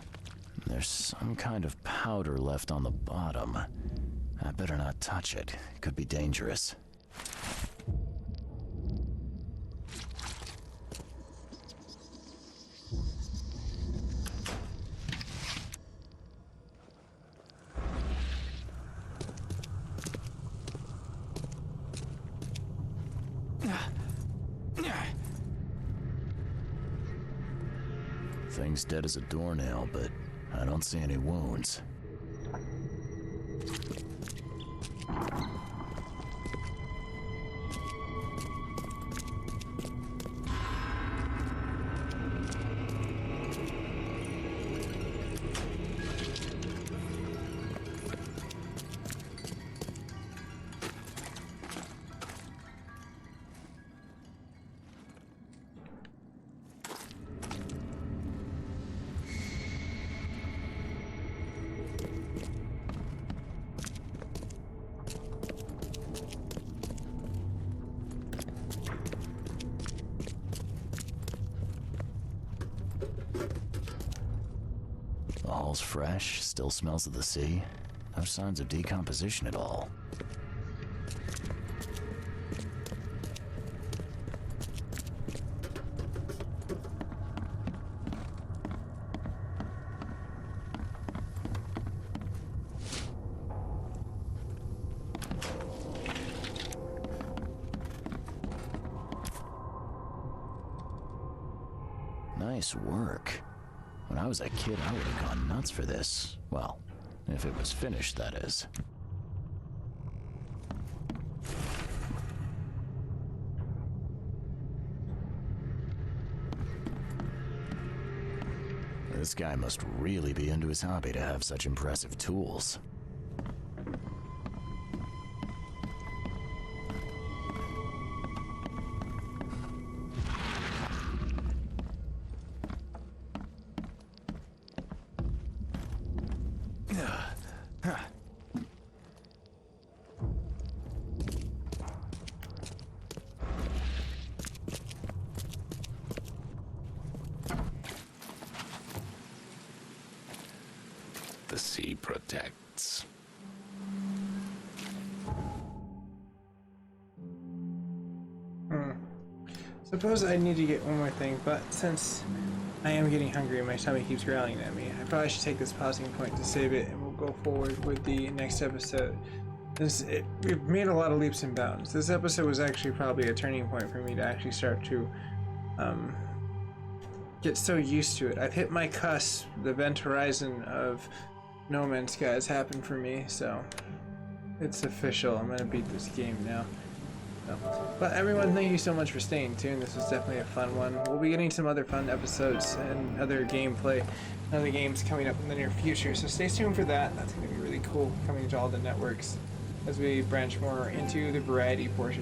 There's some kind of powder left on the bottom. I better not touch it. It could be dangerous. Thing's dead as a doornail, but I don't see any wounds. smells fresh, still smells of the sea. No signs of decomposition at all. Nice work. When I was a kid, I would have gone nuts for this. Well, if it was finished, that is. This guy must really be into his hobby to have such impressive tools. The sea protects. Suppose I need to get one more thing, but since I am getting hungry and my tummy keeps growling at me, I probably should take this pausing point to save it, and we'll go forward with the next episode. We've made a lot of leaps and bounds. This episode was actually probably a turning point for me to actually start to get so used to it. I've hit my cusp. The event horizon of No Man's Sky has happened for me, so it's official. I'm gonna beat this game now. So, but everyone, thank you so much for staying tuned. This was definitely a fun one. We'll be getting some other fun episodes and other gameplay, other games coming up in the near future. So stay tuned for that. That's gonna be really cool, coming to all the networks as we branch more into the variety portion.